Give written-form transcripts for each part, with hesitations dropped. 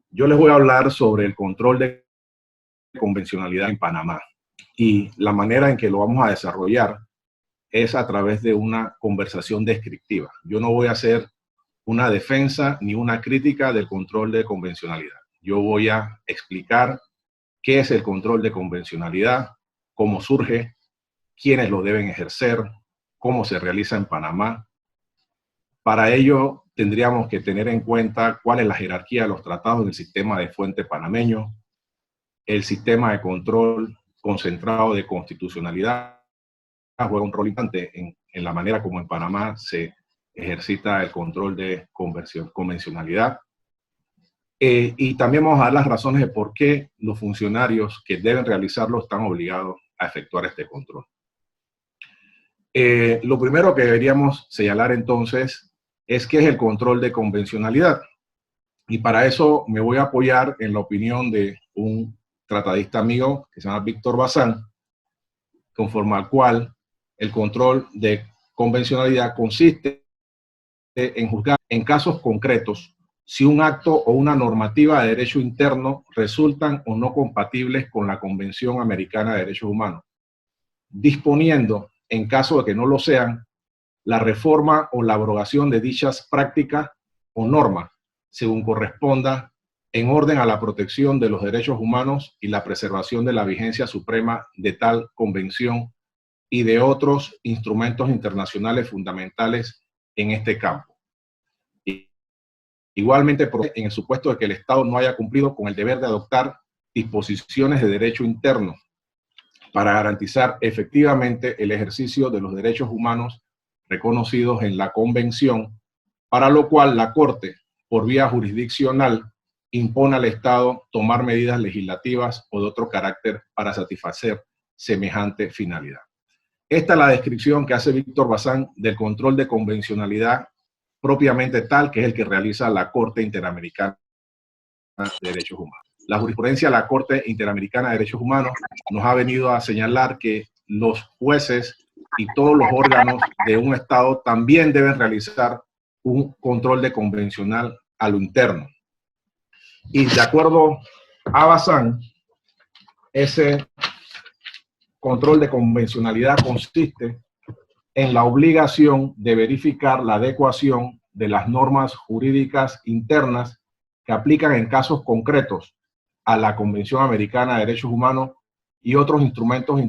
Yo les voy a hablar sobre el control de convencionalidad en Panamá y la manera en que lo vamos a desarrollar es a través de una conversación descriptiva. Yo no voy a hacer una defensa ni una crítica del control de convencionalidad. Yo voy a explicar qué es el control de convencionalidad, cómo surge, quiénes lo deben ejercer, cómo se realiza en Panamá. Para ello tendríamos que tener en cuenta cuál es la jerarquía de los tratados en el sistema de fuente panameño, el sistema de control concentrado de constitucionalidad juega un rol importante en la manera como en Panamá se ejercita el control de convencionalidad. Y también vamos a dar las razones de por qué los funcionarios que deben realizarlo están obligados a efectuar este control. Lo primero que deberíamos señalar entonces es qué es el control de convencionalidad. Y para eso me voy a apoyar en la opinión de un tratadista amigo que se llama Víctor Bazán, conforme al cual el control de convencionalidad consiste en juzgar en casos concretos si un acto o una normativa de derecho interno resultan o no compatibles con la Convención Americana de Derechos Humanos, disponiendo, en caso de que no lo sean, la reforma o la abrogación de dichas prácticas o normas, según corresponda, en orden a la protección de los derechos humanos y la preservación de la vigencia suprema de tal convención y de otros instrumentos internacionales fundamentales en este campo. Igualmente, en el supuesto de que el Estado no haya cumplido con el deber de adoptar disposiciones de derecho interno para garantizar efectivamente el ejercicio de los derechos humanos reconocidos en la Convención, para lo cual la Corte, por vía jurisdiccional, impone al Estado tomar medidas legislativas o de otro carácter para satisfacer semejante finalidad. Esta es la descripción que hace Víctor Bazán del control de convencionalidad propiamente tal, que es el que realiza la Corte Interamericana de Derechos Humanos. La jurisprudencia de la Corte Interamericana de Derechos Humanos nos ha venido a señalar que los jueces y todos los órganos de un Estado también deben realizar un control de convencional a lo interno. Y de acuerdo a Bazán, ese control de convencionalidad consiste en la obligación de verificar la adecuación de las normas jurídicas internas que aplican en casos concretos a la Convención Americana de Derechos Humanos y otros instrumentos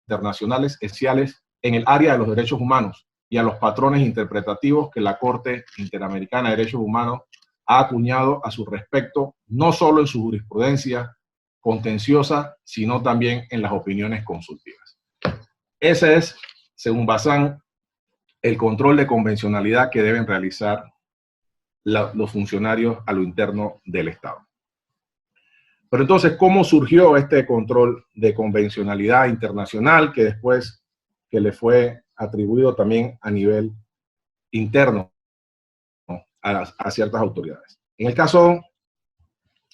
internacionales esenciales en el área de los derechos humanos y a los patrones interpretativos que la Corte Interamericana de Derechos Humanos ha acuñado a su respecto, no solo en su jurisprudencia contenciosa, sino también en las opiniones consultivas. Ese es, según Bazán, el control de convencionalidad que deben realizar los funcionarios a lo interno del Estado. Pero entonces, ¿cómo surgió este control de convencionalidad internacional que después que le fue atribuido también a nivel interno a ciertas autoridades? En el caso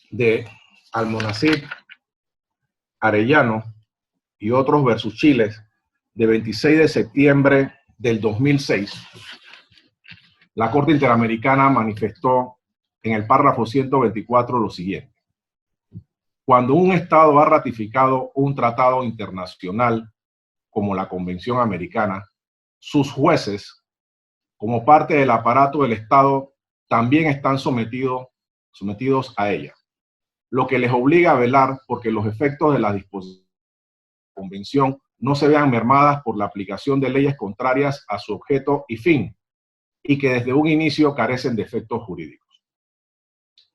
de Almonacid, Arellano y otros versus Chile, de 26 de septiembre del 2006, la Corte Interamericana manifestó en el párrafo 124 lo siguiente: cuando un Estado ha ratificado un tratado internacional como la Convención Americana, sus jueces, como parte del aparato del Estado, también están sometidos a ella, lo que les obliga a velar porque los efectos de la disposición de la Convención no se vean mermadas por la aplicación de leyes contrarias a su objeto y fin, y que desde un inicio carecen de efectos jurídicos.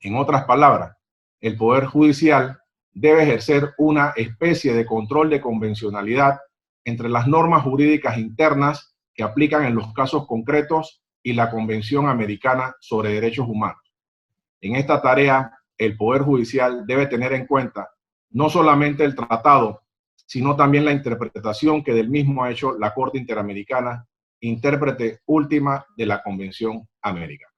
En otras palabras, el Poder Judicial debe ejercer una especie de control de convencionalidad entre las normas jurídicas internas que aplican en los casos concretos y la Convención Americana sobre Derechos Humanos. En esta tarea, el Poder Judicial debe tener en cuenta no solamente el tratado, sino también la interpretación que del mismo ha hecho la Corte Interamericana, intérprete última de la Convención Americana.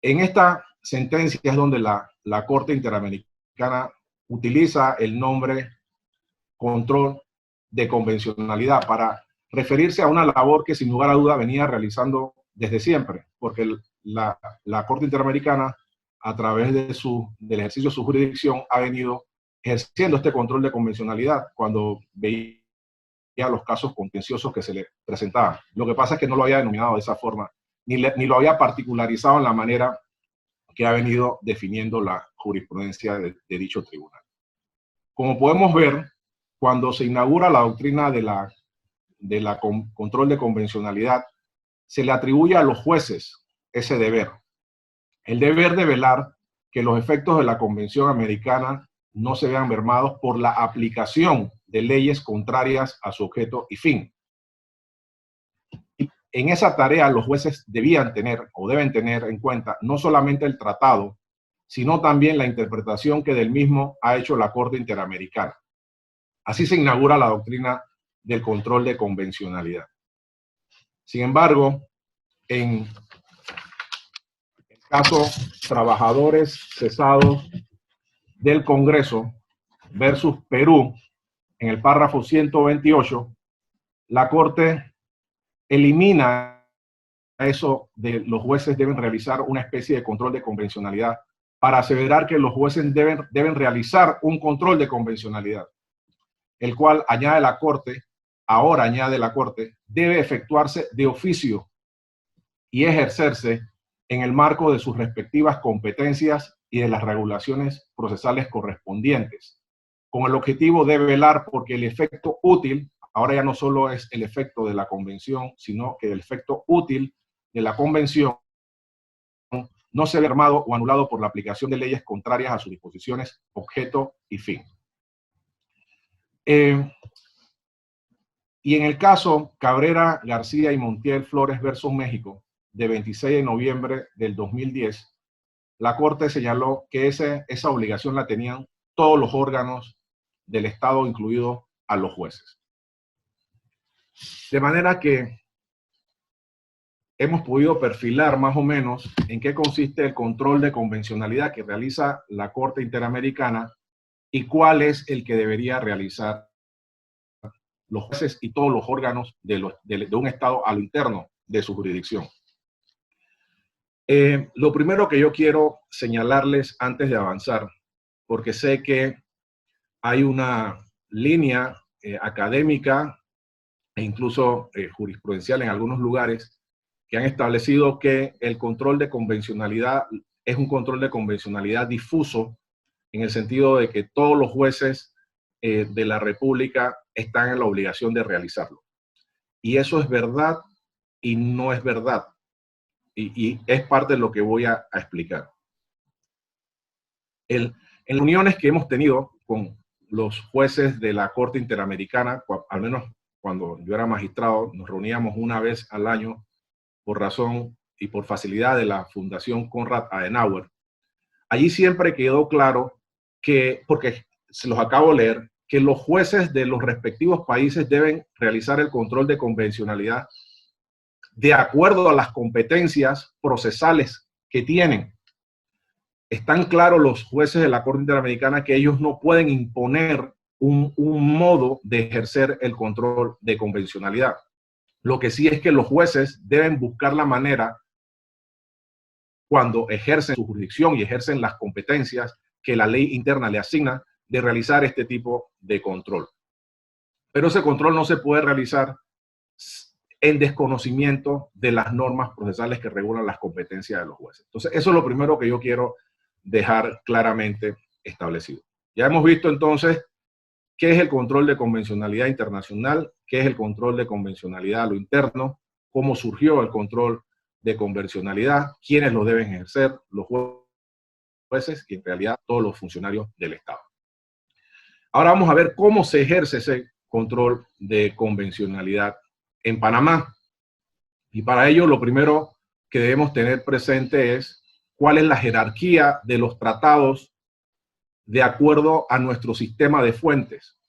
En esta sentencia es donde la Corte Interamericana utiliza el nombre control de convencionalidad para referirse a una labor que sin lugar a duda venía realizando desde siempre, porque la Corte Interamericana a través del ejercicio de su jurisdicción, ha venido ejerciendo este control de convencionalidad cuando veía los casos contenciosos que se le presentaban. Lo que pasa es que no lo había denominado de esa forma, ni lo había particularizado en la manera que ha venido definiendo la jurisprudencia de dicho tribunal. Como podemos ver, cuando se inaugura la doctrina de la control de convencionalidad, se le atribuye a los jueces ese deber. El deber de velar que los efectos de la Convención Americana no se vean mermados por la aplicación de leyes contrarias a su objeto y fin. En esa tarea los jueces debían tener o deben tener en cuenta no solamente el tratado, sino también la interpretación que del mismo ha hecho la Corte Interamericana. Así se inaugura la doctrina del control de convencionalidad. Sin embargo, en el caso Trabajadores Cesados del Congreso versus Perú, en el párrafo 128, la Corte elimina eso de los jueces deben realizar una especie de control de convencionalidad para aseverar que los jueces deben realizar un control de convencionalidad, el cual añade la Corte, debe efectuarse de oficio y ejercerse en el marco de sus respectivas competencias y de las regulaciones procesales correspondientes, con el objetivo de velar porque el efecto útil, ahora ya no solo es el efecto de la convención, sino que el efecto útil de la convención no sea mermado o anulado por la aplicación de leyes contrarias a sus disposiciones, objeto y fin. Y en el caso Cabrera, García y Montiel Flores versus México, de 26 de noviembre del 2010, la Corte señaló que esa obligación la tenían todos los órganos del Estado, incluidos a los jueces. De manera que hemos podido perfilar más o menos en qué consiste el control de convencionalidad que realiza la Corte Interamericana y cuál es el que debería realizar los jueces y todos los órganos de un Estado a lo interno de su jurisdicción. Lo primero que yo quiero señalarles antes de avanzar, porque sé que hay una línea académica e incluso jurisprudencial en algunos lugares que han establecido que el control de convencionalidad es un control de convencionalidad difuso, en el sentido de que todos los jueces de la República están en la obligación de realizarlo. Y eso es verdad y no es verdad. Y es parte de lo que voy a explicar. En las reuniones que hemos tenido con los jueces de la Corte Interamericana, al menos cuando yo era magistrado, nos reuníamos una vez al año por razón y por facilidad de la Fundación Konrad Adenauer. Allí siempre quedó claro que, porque se los acabo de leer, que los jueces de los respectivos países deben realizar el control de convencionalidad de acuerdo a las competencias procesales que tienen. Están claros los jueces de la Corte Interamericana que ellos no pueden imponer un modo de ejercer el control de convencionalidad. Lo que sí es que los jueces deben buscar la manera, cuando ejercen su jurisdicción y ejercen las competencias que la ley interna le asigna, de realizar este tipo de control. Pero ese control no se puede realizar en desconocimiento de las normas procesales que regulan las competencias de los jueces. Entonces, eso es lo primero que yo quiero dejar claramente establecido. Ya hemos visto entonces qué es el control de convencionalidad internacional, qué es el control de convencionalidad a lo interno, cómo surgió el control de convencionalidad, quiénes lo deben ejercer, los jueces y en realidad todos los funcionarios del Estado. Ahora vamos a ver cómo se ejerce ese control de convencionalidad en Panamá. Y para ello lo primero que debemos tener presente es cuál es la jerarquía de los tratados de acuerdo a nuestro sistema de fuentes.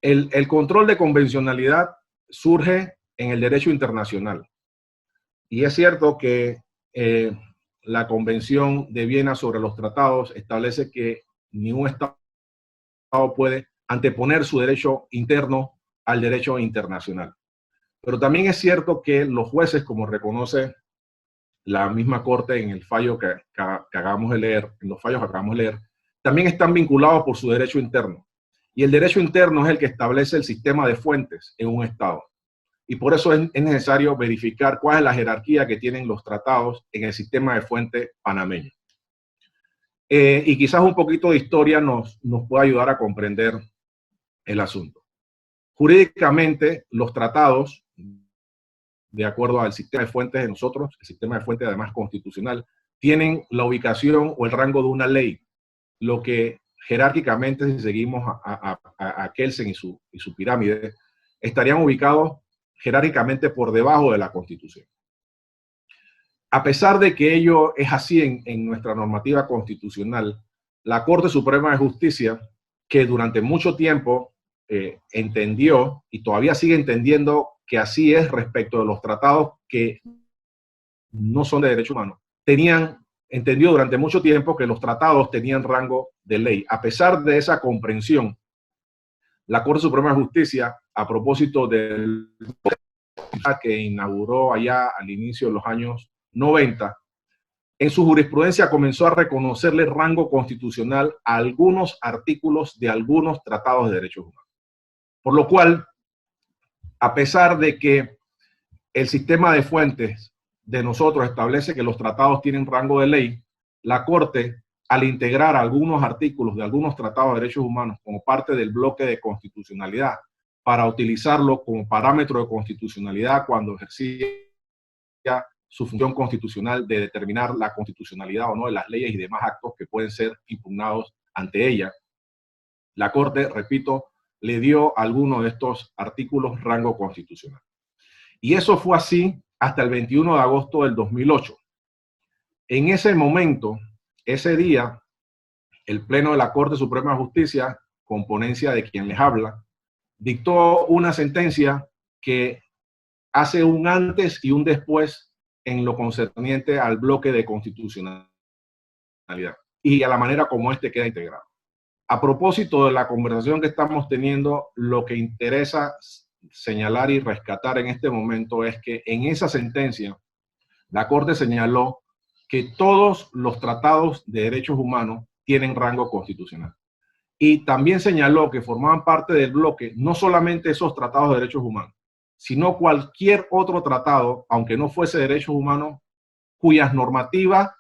El control de convencionalidad surge en el derecho internacional. Y es cierto que la Convención de Viena sobre los tratados establece que ningún Estado puede anteponer su derecho interno al derecho internacional. Pero también es cierto que los jueces, como reconoce la misma Corte en el fallo que acabamos de leer, en los fallos que acabamos de leer, también están vinculados por su derecho interno. Y el derecho interno es el que establece el sistema de fuentes en un Estado. Y por eso es necesario verificar cuál es la jerarquía que tienen los tratados en el sistema de fuentes panameño. Y quizás un poquito de historia nos pueda ayudar a comprender el asunto. Jurídicamente, los tratados, de acuerdo al sistema de fuentes de nosotros, el sistema de fuentes además constitucional, tienen la ubicación o el rango de una ley, lo que jerárquicamente, si seguimos a Kelsen y su pirámide, estarían ubicados jerárquicamente por debajo de la Constitución. A pesar de que ello es así en nuestra normativa constitucional, la Corte Suprema de Justicia, que durante mucho tiempo entendió y todavía sigue entendiendo que así es respecto de los tratados que no son de derechos humanos, entendió durante mucho tiempo que los tratados tenían rango de ley. A pesar de esa comprensión, la Corte Suprema de Justicia, a propósito del que inauguró allá al inicio de los años 90, en su jurisprudencia comenzó a reconocerle rango constitucional a algunos artículos de algunos tratados de derechos humanos. Por lo cual, a pesar de que el sistema de fuentes de nosotros establece que los tratados tienen rango de ley, la Corte, al integrar algunos artículos de algunos tratados de derechos humanos como parte del bloque de constitucionalidad para utilizarlo como parámetro de constitucionalidad cuando ejercía su función constitucional de determinar la constitucionalidad o no de las leyes y demás actos que pueden ser impugnados ante ella, la Corte, repito, le dio a alguno de estos artículos rango constitucional. Y eso fue así hasta el 21 de agosto del 2008. En ese momento, ese día, el Pleno de la Corte Suprema de Justicia, con ponencia de quien les habla, dictó una sentencia que hace un antes y un después en lo concerniente al bloque de constitucionalidad y a la manera como este queda integrado. A propósito de la conversación que estamos teniendo, lo que interesa señalar y rescatar en este momento es que en esa sentencia la Corte señaló que todos los tratados de derechos humanos tienen rango constitucional. Y también señaló que formaban parte del bloque no solamente esos tratados de derechos humanos, sino cualquier otro tratado, aunque no fuese de derechos humanos, cuyas normativas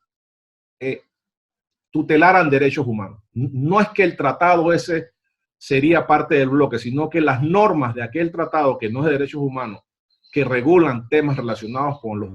tutelaran derechos humanos. No es que el tratado ese sería parte del bloque, sino que las normas de aquel tratado que no es de derechos humanos, que regulan temas relacionados con los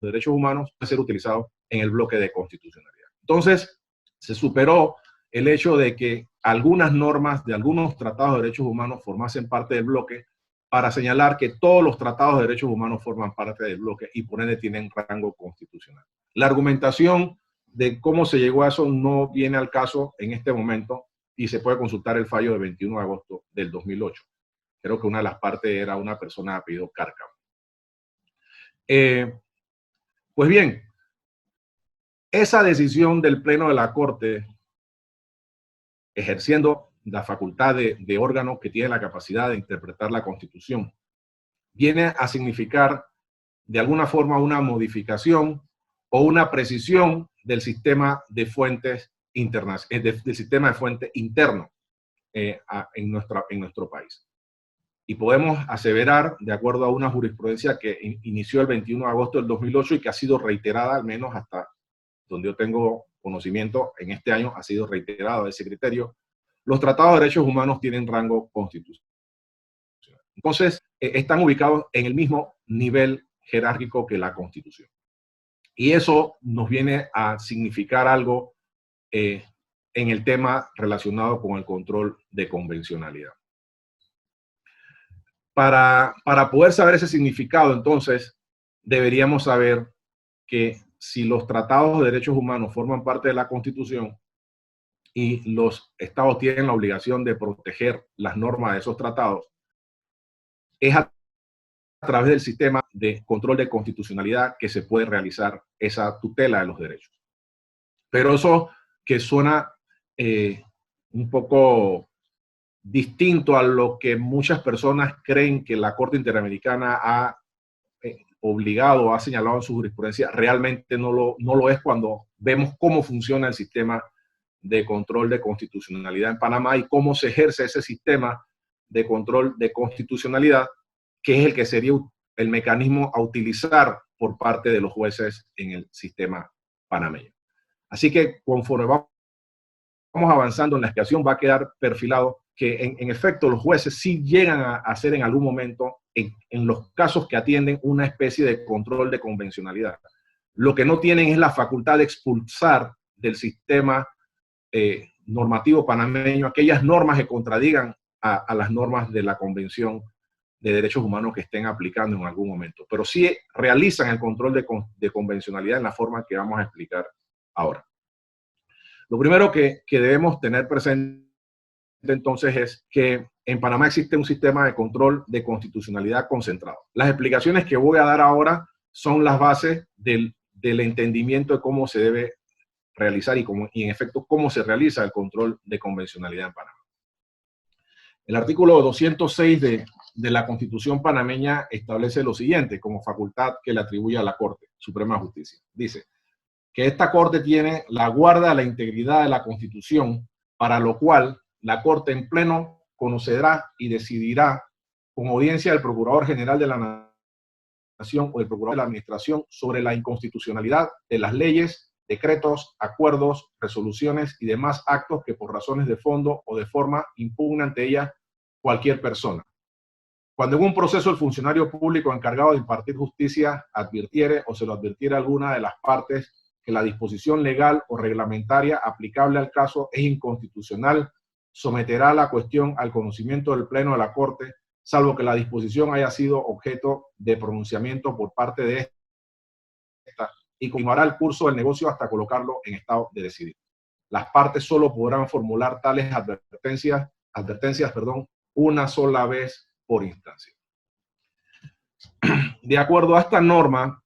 derechos humanos, pueden ser utilizados en el bloque de constitucionalidad. Entonces, se superó el hecho de que algunas normas de algunos tratados de derechos humanos formasen parte del bloque para señalar que todos los tratados de derechos humanos forman parte del bloque y por ende tienen rango constitucional. La argumentación de cómo se llegó a eso no viene al caso en este momento y se puede consultar el fallo del 21 de agosto del 2008. Creo que una de las partes era una persona de apellido Cárcamo. Pues bien, esa decisión del Pleno de la Corte, ejerciendo la facultad de órgano que tiene la capacidad de interpretar la Constitución, viene a significar de alguna forma una modificación o una precisión del sistema de fuentes internas, del sistema de fuentes interno en nuestro país. Y podemos aseverar, de acuerdo a una jurisprudencia que inició el 21 de agosto del 2008 y que ha sido reiterada, al menos hasta donde yo tengo conocimiento, en este año ha sido reiterado ese criterio, los tratados de derechos humanos tienen rango constitucional. Entonces, están ubicados en el mismo nivel jerárquico que la Constitución. Y eso nos viene a significar algo en el tema relacionado con el control de convencionalidad. Para poder saber ese significado, entonces, deberíamos saber que si los tratados de derechos humanos forman parte de la Constitución y los estados tienen la obligación de proteger las normas de esos tratados, es a través del sistema de control de constitucionalidad que se puede realizar esa tutela de los derechos. Pero eso que suena un poco distinto a lo que muchas personas creen que la Corte Interamericana obligado o ha señalado en su jurisprudencia, realmente no lo es cuando vemos cómo funciona el sistema de control de constitucionalidad en Panamá y cómo se ejerce ese sistema de control de constitucionalidad, que es el que sería el mecanismo a utilizar por parte de los jueces en el sistema panameño. Así que conforme vamos avanzando en la expiación, va a quedar perfilado que en efecto los jueces sí llegan a hacer en algún momento, en los casos que atienden, una especie de control de convencionalidad. Lo que no tienen es la facultad de expulsar del sistema normativo panameño aquellas normas que contradigan a las normas de la Convención de Derechos Humanos que estén aplicando en algún momento. Pero sí realizan el control de convencionalidad en la forma que vamos a explicar ahora. Lo primero que debemos tener presente entonces es que en Panamá existe un sistema de control de constitucionalidad concentrado. Las explicaciones que voy a dar ahora son las bases del entendimiento de cómo se debe realizar y en efecto cómo se realiza el control de convencionalidad en Panamá. El artículo 206 de la Constitución panameña establece lo siguiente como facultad que le atribuye a la Corte Suprema de Justicia. Dice que esta Corte tiene la guarda de la integridad de la Constitución, para lo cual la Corte en pleno conocerá y decidirá con audiencia del Procurador General de la Nación o del Procurador de la Administración sobre la inconstitucionalidad de las leyes, decretos, acuerdos, resoluciones y demás actos que por razones de fondo o de forma impugna ante ella cualquier persona. Cuando en un proceso el funcionario público encargado de impartir justicia advirtiere o se lo advirtiere a alguna de las partes que la disposición legal o reglamentaria aplicable al caso es inconstitucional, someterá la cuestión al conocimiento del Pleno de la Corte, salvo que la disposición haya sido objeto de pronunciamiento por parte de esta, y continuará el curso del negocio hasta colocarlo en estado de decidir. Las partes solo podrán formular tales advertencias, una sola vez por instancia. De acuerdo a esta norma,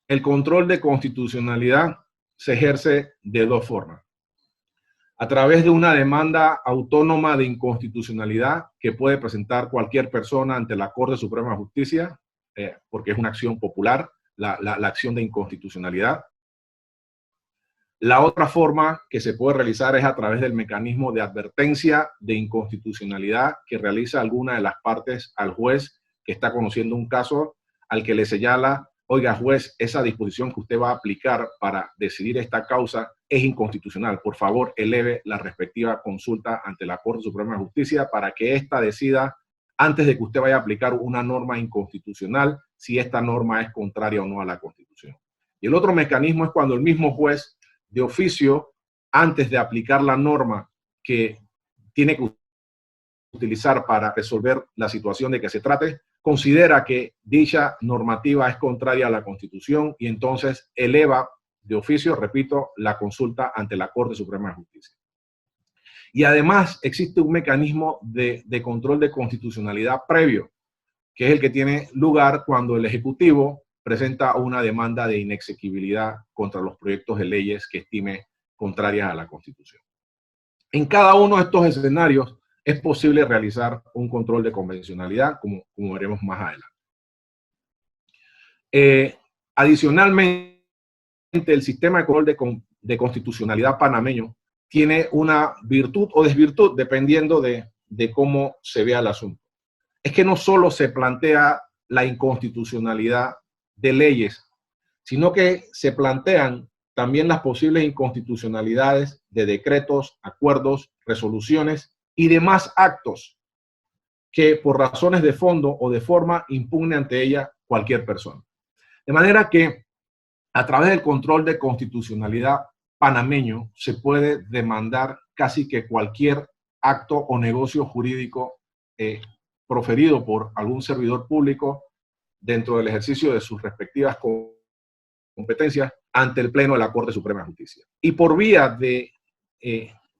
el control de constitucionalidad se ejerce de dos formas. A través de una demanda autónoma de inconstitucionalidad que puede presentar cualquier persona ante la Corte Suprema de Justicia, porque es una acción popular, la acción de inconstitucionalidad. La otra forma que se puede realizar es a través del mecanismo de advertencia de inconstitucionalidad que realiza alguna de las partes al juez que está conociendo un caso, al que le señala: oiga, juez, esa disposición que usted va a aplicar para decidir esta causa es inconstitucional. Por favor, eleve la respectiva consulta ante la Corte Suprema de Justicia para que ésta decida, antes de que usted vaya a aplicar una norma inconstitucional, si esta norma es contraria o no a la Constitución. Y el otro mecanismo es cuando el mismo juez, de oficio, antes de aplicar la norma que tiene que utilizar para resolver la situación de que se trate, considera que dicha normativa es contraria a la Constitución y entonces eleva de oficio, repito, la consulta ante la Corte Suprema de Justicia. Y además existe un mecanismo de control de constitucionalidad previo, que es el que tiene lugar cuando el Ejecutivo presenta una demanda de inexequibilidad contra los proyectos de leyes que estime contrarias a la Constitución. En cada uno de estos escenarios es posible realizar un control de convencionalidad, como veremos más adelante. Adicionalmente, el sistema de control de constitucionalidad panameño tiene una virtud o desvirtud, dependiendo de cómo se vea el asunto. Es que no solo se plantea la inconstitucionalidad de leyes, sino que se plantean también las posibles inconstitucionalidades de decretos, acuerdos, resoluciones y demás actos que por razones de fondo o de forma impugne ante ella cualquier persona. De manera que a través del control de constitucionalidad panameño se puede demandar casi que cualquier acto o negocio jurídico proferido por algún servidor público dentro del ejercicio de sus respectivas competencias ante el Pleno de la Corte Suprema de Justicia. Y por vía de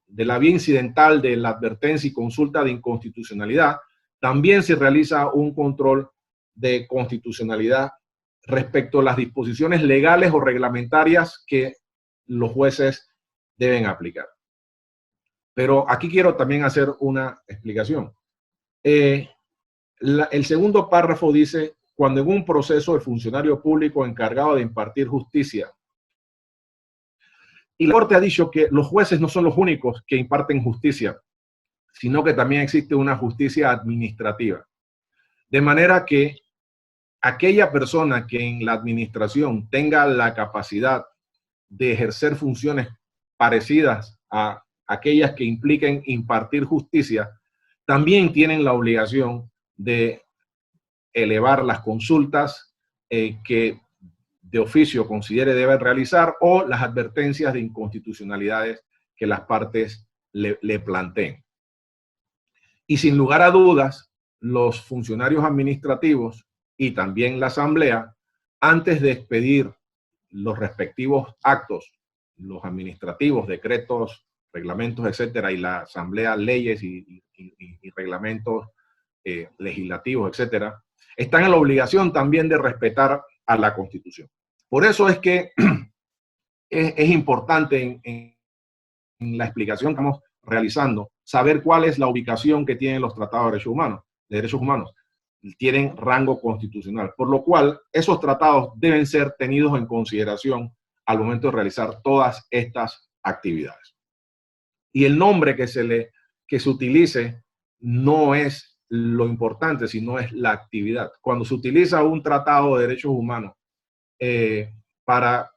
la vía incidental de la advertencia y consulta de inconstitucionalidad, también se realiza un control de constitucionalidad respecto a las disposiciones legales o reglamentarias que los jueces deben aplicar. Pero aquí quiero también hacer una explicación. El segundo párrafo dice: cuando en un proceso el funcionario público encargado de impartir justicia. Y la Corte ha dicho que los jueces no son los únicos que imparten justicia, sino que también existe una justicia administrativa. De manera que aquella persona que en la administración tenga la capacidad de ejercer funciones parecidas a aquellas que impliquen impartir justicia, también tienen la obligación de elevar las consultas que de oficio considere deben realizar o las advertencias de inconstitucionalidades que las partes le planteen. Y sin lugar a dudas, los funcionarios administrativos y también la Asamblea, antes de expedir los respectivos actos, los administrativos, decretos, reglamentos, etcétera, y la Asamblea, leyes y reglamentos legislativos, etcétera, están en la obligación también de respetar a la Constitución. Por eso es que es importante en la explicación que estamos realizando saber cuál es la ubicación que tienen los tratados de derechos humanos. Tienen rango constitucional, por lo cual esos tratados deben ser tenidos en consideración al momento de realizar todas estas actividades. Y el nombre que se utilice no es lo importante, sino es la actividad. Cuando se utiliza un tratado de derechos humanos para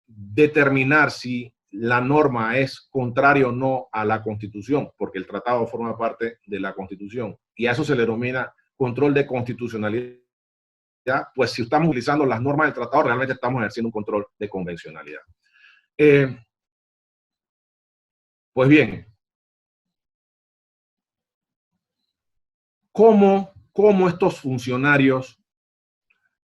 determinar si la norma es contraria o no a la Constitución, porque el tratado forma parte de la Constitución, y a eso se le denomina control de constitucionalidad, pues si estamos utilizando las normas del tratado, realmente estamos ejerciendo un control de convencionalidad. Pues bien, ¿cómo estos funcionarios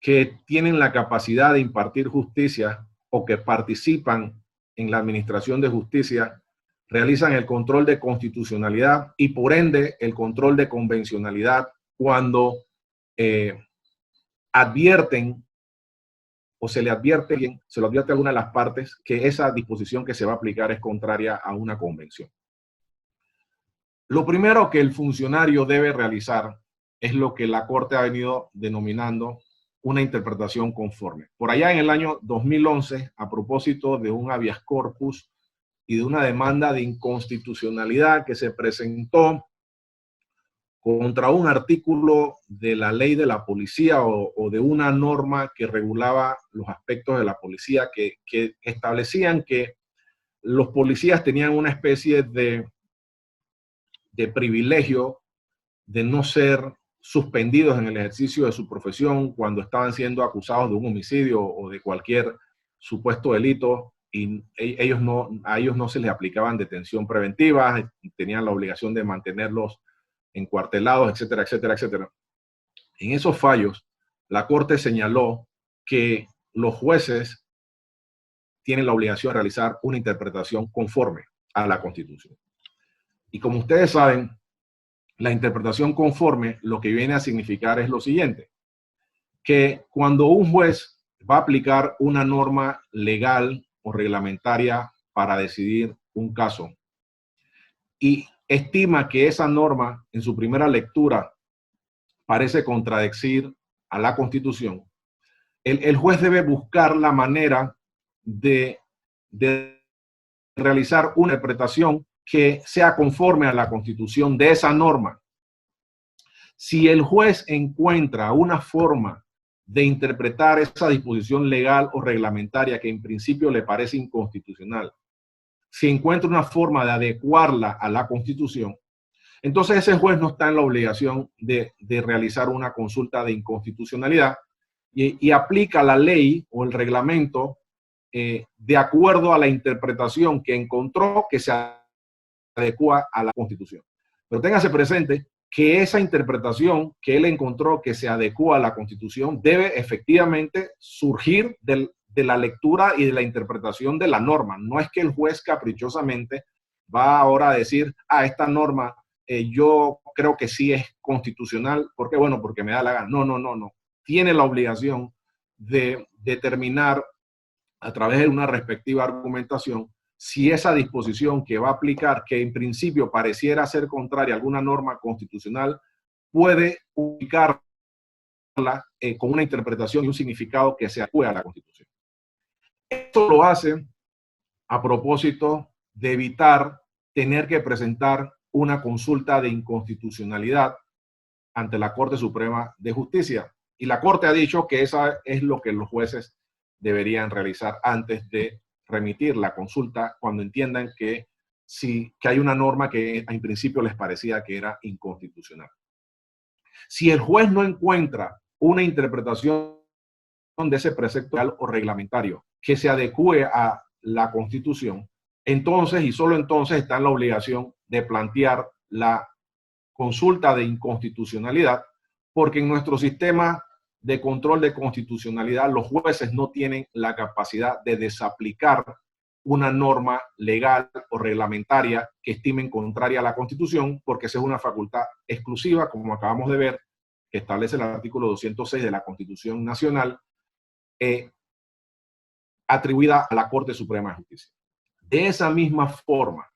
que tienen la capacidad de impartir justicia o que participan en la administración de justicia realizan el control de constitucionalidad y por ende el control de convencionalidad cuando advierten o se le advierte a alguna de las partes que esa disposición que se va a aplicar es contraria a una convención? Lo primero que el funcionario debe realizar es lo que la Corte ha venido denominando una interpretación conforme. Por allá en el año 2011, a propósito de un habeas corpus y de una demanda de inconstitucionalidad que se presentó contra un artículo de la ley de la policía o de una norma que regulaba los aspectos de la policía que establecían que los policías tenían una especie de privilegio de no ser suspendidos en el ejercicio de su profesión cuando estaban siendo acusados de un homicidio o de cualquier supuesto delito, y a ellos no se les aplicaban detención preventiva, tenían la obligación de mantenerlos encuartelados, etcétera, etcétera, etcétera. En esos fallos, la Corte señaló que los jueces tienen la obligación de realizar una interpretación conforme a la Constitución. Y como ustedes saben, la interpretación conforme lo que viene a significar es lo siguiente, que cuando un juez va a aplicar una norma legal o reglamentaria para decidir un caso y estima que esa norma en su primera lectura parece contradecir a la Constitución, el juez debe buscar la manera de realizar una interpretación que sea conforme a la Constitución de esa norma. Si el juez encuentra una forma de interpretar esa disposición legal o reglamentaria que en principio le parece inconstitucional, si encuentra una forma de adecuarla a la Constitución, entonces ese juez no está en la obligación de realizar una consulta de inconstitucionalidad y aplica la ley o el reglamento de acuerdo a la interpretación que encontró que se adecua a la Constitución. Pero téngase presente que esa interpretación que él encontró que se adecua a la Constitución debe efectivamente surgir de la lectura y de la interpretación de la norma. No es que el juez caprichosamente va ahora a decir, esta norma yo creo que sí es constitucional, ¿por qué? Bueno, porque me da la gana. No. Tiene la obligación de determinar a través de una respectiva argumentación si esa disposición que va a aplicar, que en principio pareciera ser contraria a alguna norma constitucional, puede ubicar con una interpretación y un significado que se adecue a la Constitución. Esto lo hace a propósito de evitar tener que presentar una consulta de inconstitucionalidad ante la Corte Suprema de Justicia. Y la Corte ha dicho que esa es lo que los jueces deberían realizar antes de remitir la consulta cuando entiendan que hay una norma que en principio les parecía que era inconstitucional. Si el juez no encuentra una interpretación de ese precepto o reglamentario que se adecue a la Constitución, entonces y solo entonces está en la obligación de plantear la consulta de inconstitucionalidad, porque en nuestro sistema de control de constitucionalidad los jueces no tienen la capacidad de desaplicar una norma legal o reglamentaria que estimen contraria a la Constitución, porque esa es una facultad exclusiva, como acabamos de ver, que establece el artículo 206 de la Constitución Nacional, atribuida a la Corte Suprema de Justicia. De esa misma forma,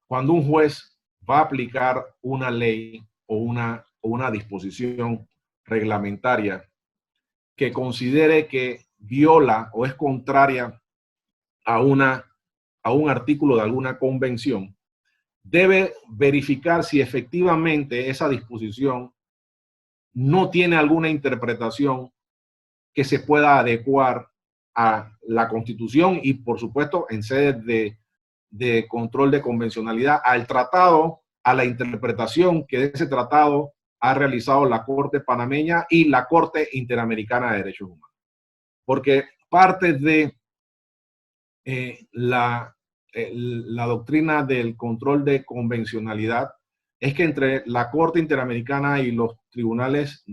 cuando un juez va a aplicar una ley o una disposición reglamentaria que considere que viola o es contraria a un artículo de alguna convención, debe verificar si efectivamente esa disposición no tiene alguna interpretación que se pueda adecuar a la Constitución y, por supuesto, en sede de control de convencionalidad, al tratado, a la interpretación que de ese tratado ha realizado la Corte Panameña y la Corte Interamericana de Derechos Humanos. Porque parte de la doctrina del control de convencionalidad es que entre la Corte Interamericana y los tribunales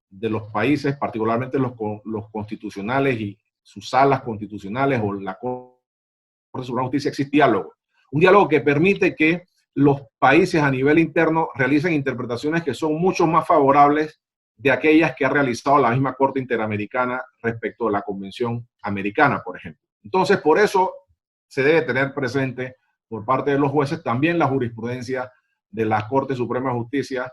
de los países, particularmente los constitucionales y sus salas constitucionales o la Corte Suprema de Justicia, existe diálogo. Un diálogo que permite que los países a nivel interno realicen interpretaciones que son mucho más favorables de aquellas que ha realizado la misma Corte Interamericana respecto a la Convención Americana, por ejemplo. Entonces, por eso se debe tener presente por parte de los jueces también la jurisprudencia de la Corte Suprema de Justicia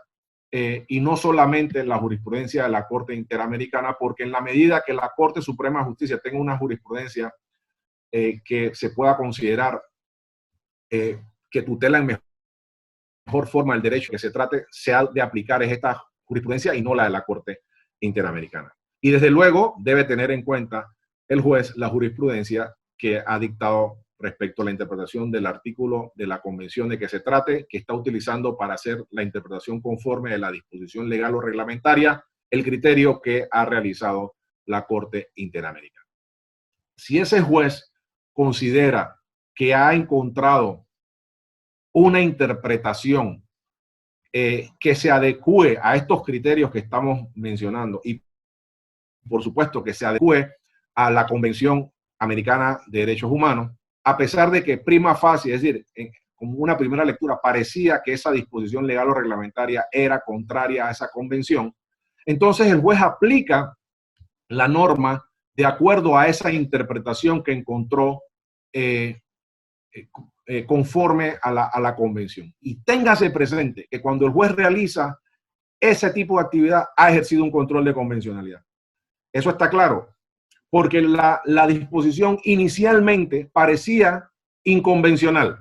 y no solamente la jurisprudencia de la Corte Interamericana, porque en la medida que la Corte Suprema de Justicia tenga una jurisprudencia que se pueda considerar que tutela en mejor forma el derecho que se trate, se ha de aplicar es esta jurisprudencia y no la de la Corte Interamericana. Y desde luego debe tener en cuenta el juez la jurisprudencia que ha dictado respecto a la interpretación del artículo de la Convención de que se trate, que está utilizando para hacer la interpretación conforme de la disposición legal o reglamentaria, el criterio que ha realizado la Corte Interamericana. Si ese juez considera que ha encontrado una interpretación que se adecue a estos criterios que estamos mencionando y, por supuesto, que se adecue a la Convención Americana de Derechos Humanos, a pesar de que prima facie, es decir, como una primera lectura, parecía que esa disposición legal o reglamentaria era contraria a esa convención, entonces el juez aplica la norma de acuerdo a esa interpretación que encontró conforme a la convención. Y téngase presente que cuando el juez realiza ese tipo de actividad ha ejercido un control de convencionalidad. Eso está claro, porque la disposición inicialmente parecía inconvencional.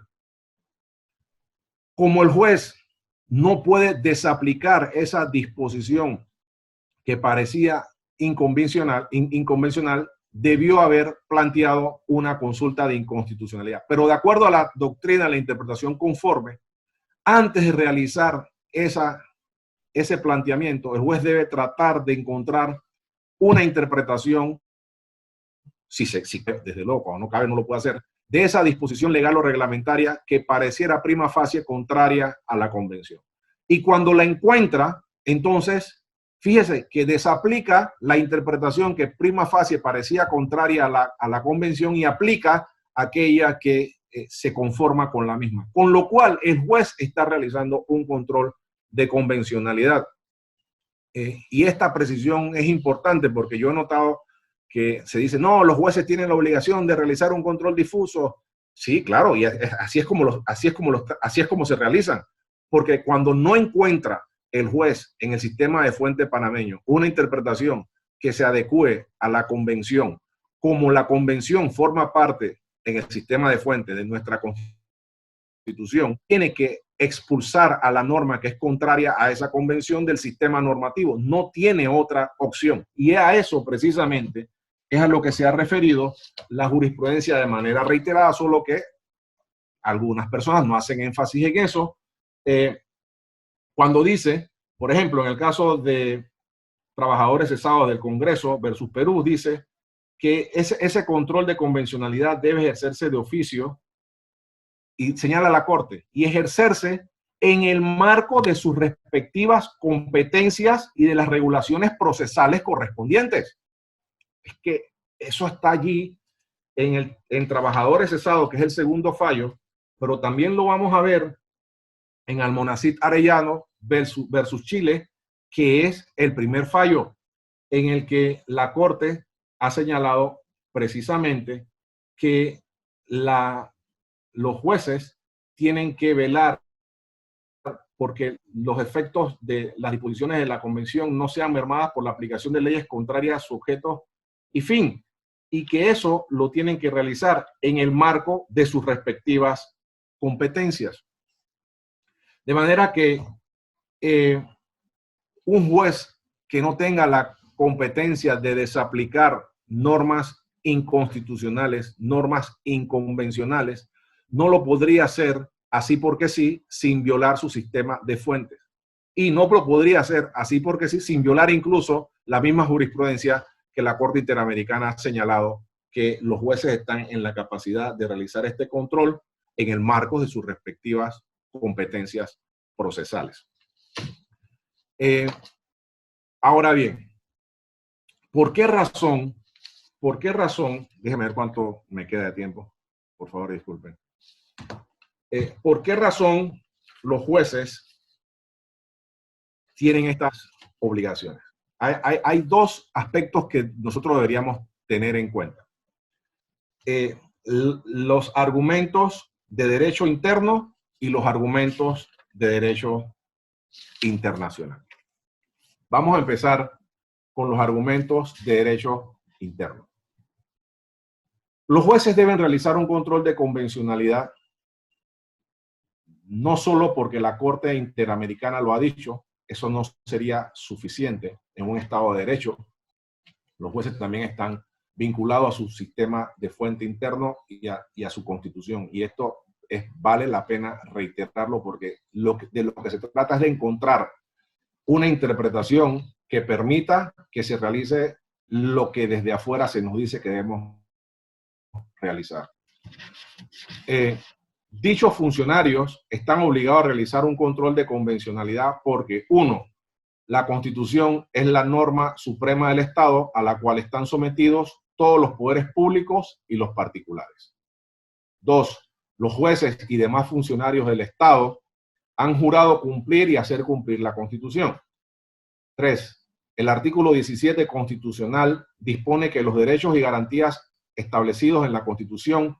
Como el juez no puede desaplicar esa disposición que parecía inconvencional, debió haber planteado una consulta de inconstitucionalidad. Pero de acuerdo a la doctrina de la interpretación conforme, antes de realizar ese planteamiento, el juez debe tratar de encontrar una interpretación, si desde luego, cuando no cabe, no lo puede hacer, de esa disposición legal o reglamentaria que pareciera prima facie contraria a la convención. Y cuando la encuentra, entonces, fíjese que desaplica la interpretación que prima facie parecía contraria a la convención y aplica aquella que se conforma con la misma. Con lo cual, el juez está realizando un control de convencionalidad. Y esta precisión es importante porque yo he notado que se dice, no, los jueces tienen la obligación de realizar un control difuso. Sí, claro, y así es como se realizan. Porque cuando no encuentra el juez en el sistema de fuente panameño una interpretación que se adecue a la convención, como la convención forma parte en el sistema de fuente de nuestra Constitución, tiene que expulsar a la norma que es contraria a esa convención del sistema normativo. No tiene otra opción. Y a eso precisamente es a lo que se ha referido la jurisprudencia de manera reiterada, solo que algunas personas no hacen énfasis en eso. Cuando dice, por ejemplo, en el caso de trabajadores cesados del Congreso versus Perú, dice que ese control de convencionalidad debe ejercerse de oficio, y señala la Corte, y ejercerse en el marco de sus respectivas competencias y de las regulaciones procesales correspondientes. Es que eso está allí en trabajadores cesados, que es el segundo fallo, pero también lo vamos a ver en Almonacid Arellano versus Chile, que es el primer fallo en el que la Corte ha señalado precisamente que los jueces tienen que velar porque los efectos de las disposiciones de la Convención no sean mermadas por la aplicación de leyes contrarias a su objeto y fin, y que eso lo tienen que realizar en el marco de sus respectivas competencias. De manera que un juez que no tenga la competencia de desaplicar normas inconstitucionales, normas inconvencionales, no lo podría hacer así porque sí, sin violar su sistema de fuentes. Y no lo podría hacer así porque sí, sin violar incluso la misma jurisprudencia que la Corte Interamericana ha señalado que los jueces están en la capacidad de realizar este control en el marco de sus respectivas competencias procesales. Ahora bien, ¿por qué razón? Déjeme ver cuánto me queda de tiempo, por favor, disculpen. ¿Por qué razón los jueces tienen estas obligaciones? Hay dos aspectos que nosotros deberíamos tener en cuenta. Los argumentos de derecho interno y los argumentos de derecho internacional. Vamos a empezar con los argumentos de derecho interno. Los jueces deben realizar un control de convencionalidad, no solo porque la Corte Interamericana lo ha dicho, eso no sería suficiente en un Estado de Derecho. Los jueces también están vinculados a su sistema de fuente interno y a su Constitución. Y esto vale la pena reiterarlo porque de lo que se trata es de encontrar una interpretación que permita que se realice lo que desde afuera se nos dice que debemos realizar. Dichos funcionarios están obligados a realizar un control de convencionalidad porque, uno, la Constitución es la norma suprema del Estado a la cual están sometidos todos los poderes públicos y los particulares. Dos, los jueces y demás funcionarios del Estado han jurado cumplir y hacer cumplir la Constitución. 3. El artículo 17 constitucional dispone que los derechos y garantías establecidos en la Constitución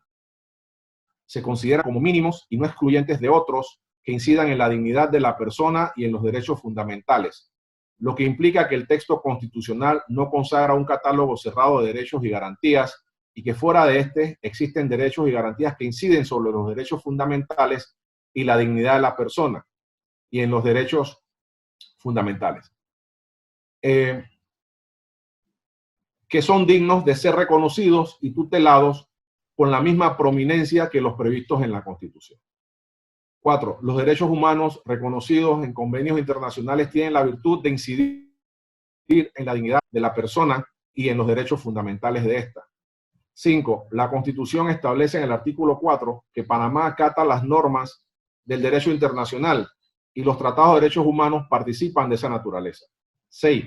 se consideran como mínimos y no excluyentes de otros que incidan en la dignidad de la persona y en los derechos fundamentales, lo que implica que el texto constitucional no consagra un catálogo cerrado de derechos y garantías y que fuera de este existen derechos y garantías que inciden sobre los derechos fundamentales y la dignidad de la persona y en los derechos fundamentales. Que son dignos de ser reconocidos y tutelados con la misma prominencia que los previstos en la Constitución. 4. Los derechos humanos reconocidos en convenios internacionales tienen la virtud de incidir en la dignidad de la persona y en los derechos fundamentales de ésta. 5. La Constitución establece en el artículo 4 que Panamá acata las normas del derecho internacional y los tratados de derechos humanos participan de esa naturaleza. 6.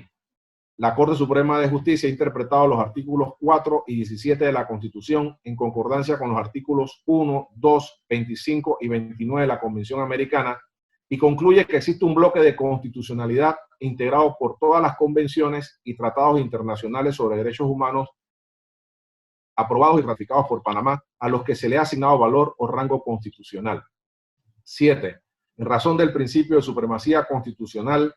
La Corte Suprema de Justicia ha interpretado los artículos 4 y 17 de la Constitución en concordancia con los artículos 1, 2, 25 y 29 de la Convención Americana y concluye que existe un bloque de constitucionalidad integrado por todas las convenciones y tratados internacionales sobre derechos humanos aprobados y ratificados por Panamá, a los que se le ha asignado valor o rango constitucional. 7. En razón del principio de supremacía constitucional,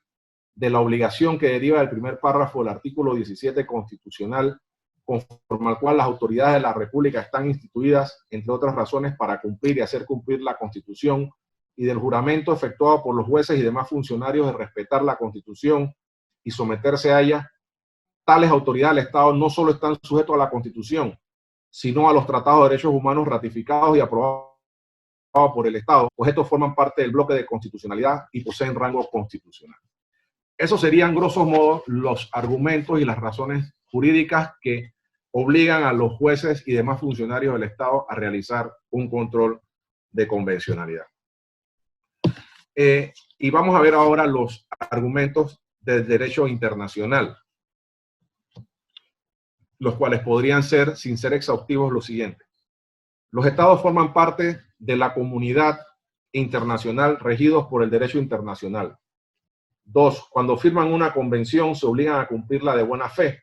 de la obligación que deriva del primer párrafo del artículo 17 constitucional, conforme al cual las autoridades de la República están instituidas, entre otras razones, para cumplir y hacer cumplir la Constitución, y del juramento efectuado por los jueces y demás funcionarios de respetar la Constitución y someterse a ella, tales autoridades del Estado no solo están sujetos a la Constitución, sino a los tratados de derechos humanos ratificados y aprobados por el Estado, pues estos forman parte del bloque de constitucionalidad y poseen rango constitucional. Esos serían, grosso modo, los argumentos y las razones jurídicas que obligan a los jueces y demás funcionarios del Estado a realizar un control de convencionalidad. Y vamos a ver ahora los argumentos del derecho internacional, los cuales podrían ser, sin ser exhaustivos, los siguientes. Los Estados forman parte de la comunidad internacional regidos por el derecho internacional. 2. Cuando firman una convención se obligan a cumplirla de buena fe,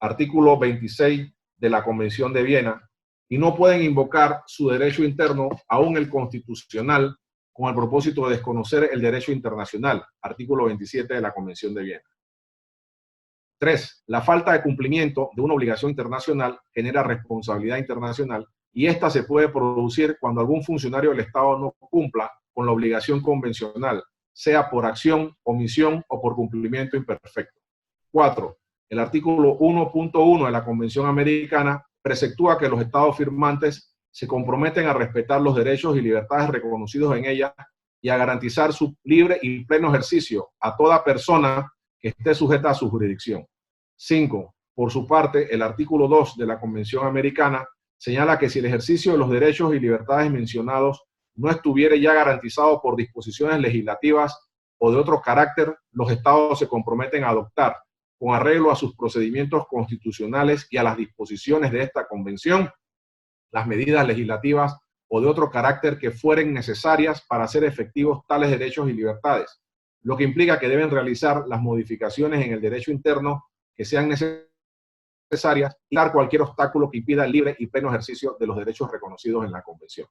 artículo 26 de la Convención de Viena, y no pueden invocar su derecho interno, aún el constitucional, con el propósito de desconocer el derecho internacional, artículo 27 de la Convención de Viena. 3. La falta de cumplimiento de una obligación internacional genera responsabilidad internacional, y esta se puede producir cuando algún funcionario del Estado no cumpla con la obligación convencional, sea por acción, omisión o por cumplimiento imperfecto. 4. El artículo 1.1 de la Convención Americana preceptúa que los Estados firmantes se comprometen a respetar los derechos y libertades reconocidos en ella y a garantizar su libre y pleno ejercicio a toda persona que esté sujeta a su jurisdicción. 5. Por su parte, el artículo 2 de la Convención Americana señala que si el ejercicio de los derechos y libertades mencionados no estuviera ya garantizado por disposiciones legislativas o de otro carácter, los Estados se comprometen a adoptar, con arreglo a sus procedimientos constitucionales y a las disposiciones de esta convención, las medidas legislativas o de otro carácter que fueren necesarias para hacer efectivos tales derechos y libertades, lo que implica que deben realizar las modificaciones en el derecho interno que sean necesarias y dar cualquier obstáculo que impida el libre y pleno ejercicio de los derechos reconocidos en la Convención.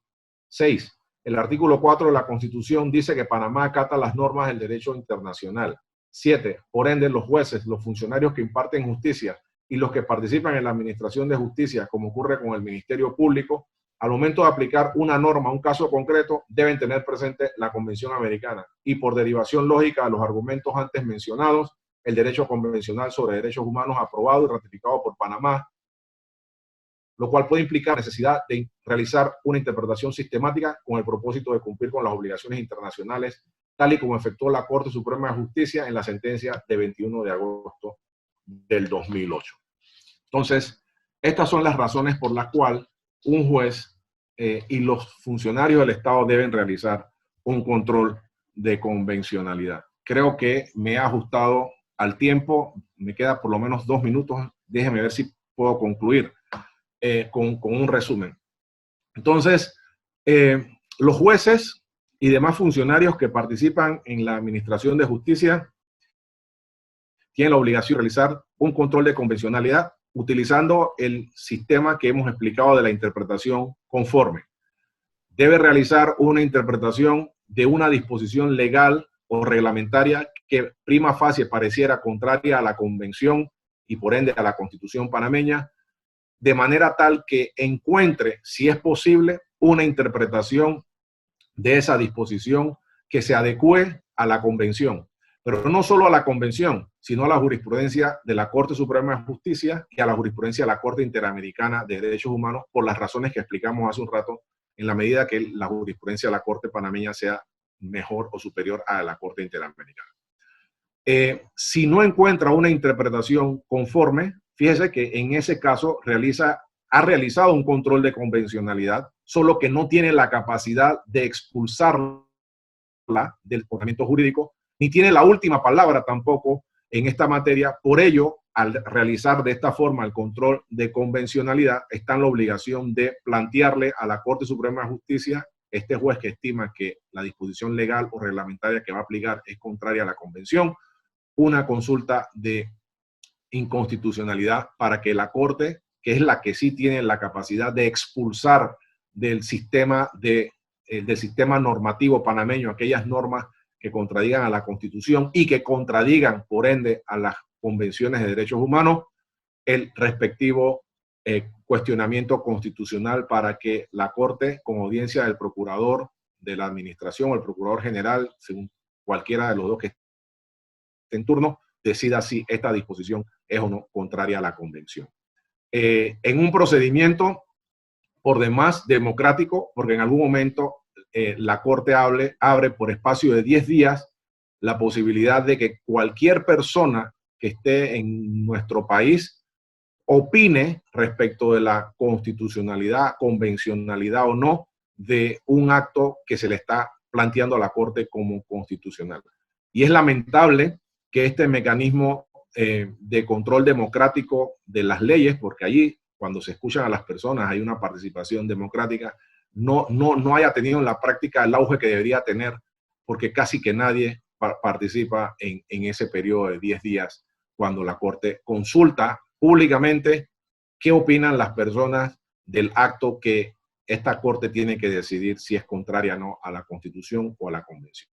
6. El artículo 4 de la Constitución dice que Panamá acata las normas del derecho internacional. 7. Por ende, los jueces, los funcionarios que imparten justicia y los que participan en la administración de justicia, como ocurre con el Ministerio Público, al momento de aplicar una norma a un caso concreto, deben tener presente la Convención Americana y, por derivación lógica de los argumentos antes mencionados, el derecho convencional sobre derechos humanos aprobado y ratificado por Panamá, lo cual puede implicar la necesidad de realizar una interpretación sistemática con el propósito de cumplir con las obligaciones internacionales, tal y como efectuó la Corte Suprema de Justicia en la sentencia de 21 de agosto del 2008. Entonces, estas son las razones por las cuales un juez y los funcionarios del Estado deben realizar un control de convencionalidad. Creo que me he ajustado al tiempo, me queda por lo menos 2 minutos, déjenme ver si puedo concluir con un resumen. Entonces, los jueces y demás funcionarios que participan en la administración de justicia tienen la obligación de realizar un control de convencionalidad utilizando el sistema que hemos explicado de la interpretación conforme. Debe realizar una interpretación de una disposición legal o reglamentaria que prima facie pareciera contraria a la Convención y por ende a la Constitución panameña, de manera tal que encuentre, si es posible, una interpretación de esa disposición que se adecue a la Convención. Pero no solo a la Convención, sino a la jurisprudencia de la Corte Suprema de Justicia y a la jurisprudencia de la Corte Interamericana de Derechos Humanos, por las razones que explicamos hace un rato, en la medida que la jurisprudencia de la Corte panameña sea mejor o superior a la Corte Interamericana. Si no encuentra una interpretación conforme, fíjese que en ese caso ha realizado un control de convencionalidad, solo que no tiene la capacidad de expulsarla del ordenamiento jurídico, ni tiene la última palabra tampoco en esta materia. Por ello, al realizar de esta forma el control de convencionalidad, está en la obligación de plantearle a la Corte Suprema de Justicia, este juez que estima que la disposición legal o reglamentaria que va a aplicar es contraria a la Convención, una consulta de inconstitucionalidad para que la Corte, que es la que sí tiene la capacidad de expulsar del sistema de del sistema normativo panameño, aquellas normas que contradigan a la Constitución y que contradigan, por ende, a las convenciones de derechos humanos, el respectivo cuestionamiento constitucional para que la Corte, con audiencia del procurador de la administración o el procurador general, según cualquiera de los dos que esté en turno, decida si esta disposición es o no contraria a la convención. En un procedimiento por demás democrático, porque en algún momento la Corte abre por espacio de 10 días la posibilidad de que cualquier persona que esté en nuestro país opine respecto de la constitucionalidad, convencionalidad o no de un acto que se le está planteando a la Corte como constitucional. Y es lamentable que este mecanismo de control democrático de las leyes, porque allí, cuando se escuchan a las personas, hay una participación democrática, no haya tenido en la práctica el auge que debería tener, porque casi que nadie participa en ese periodo de 10 días, cuando la Corte consulta públicamente qué opinan las personas del acto que esta Corte tiene que decidir si es contraria o no a la Constitución o a la Convención.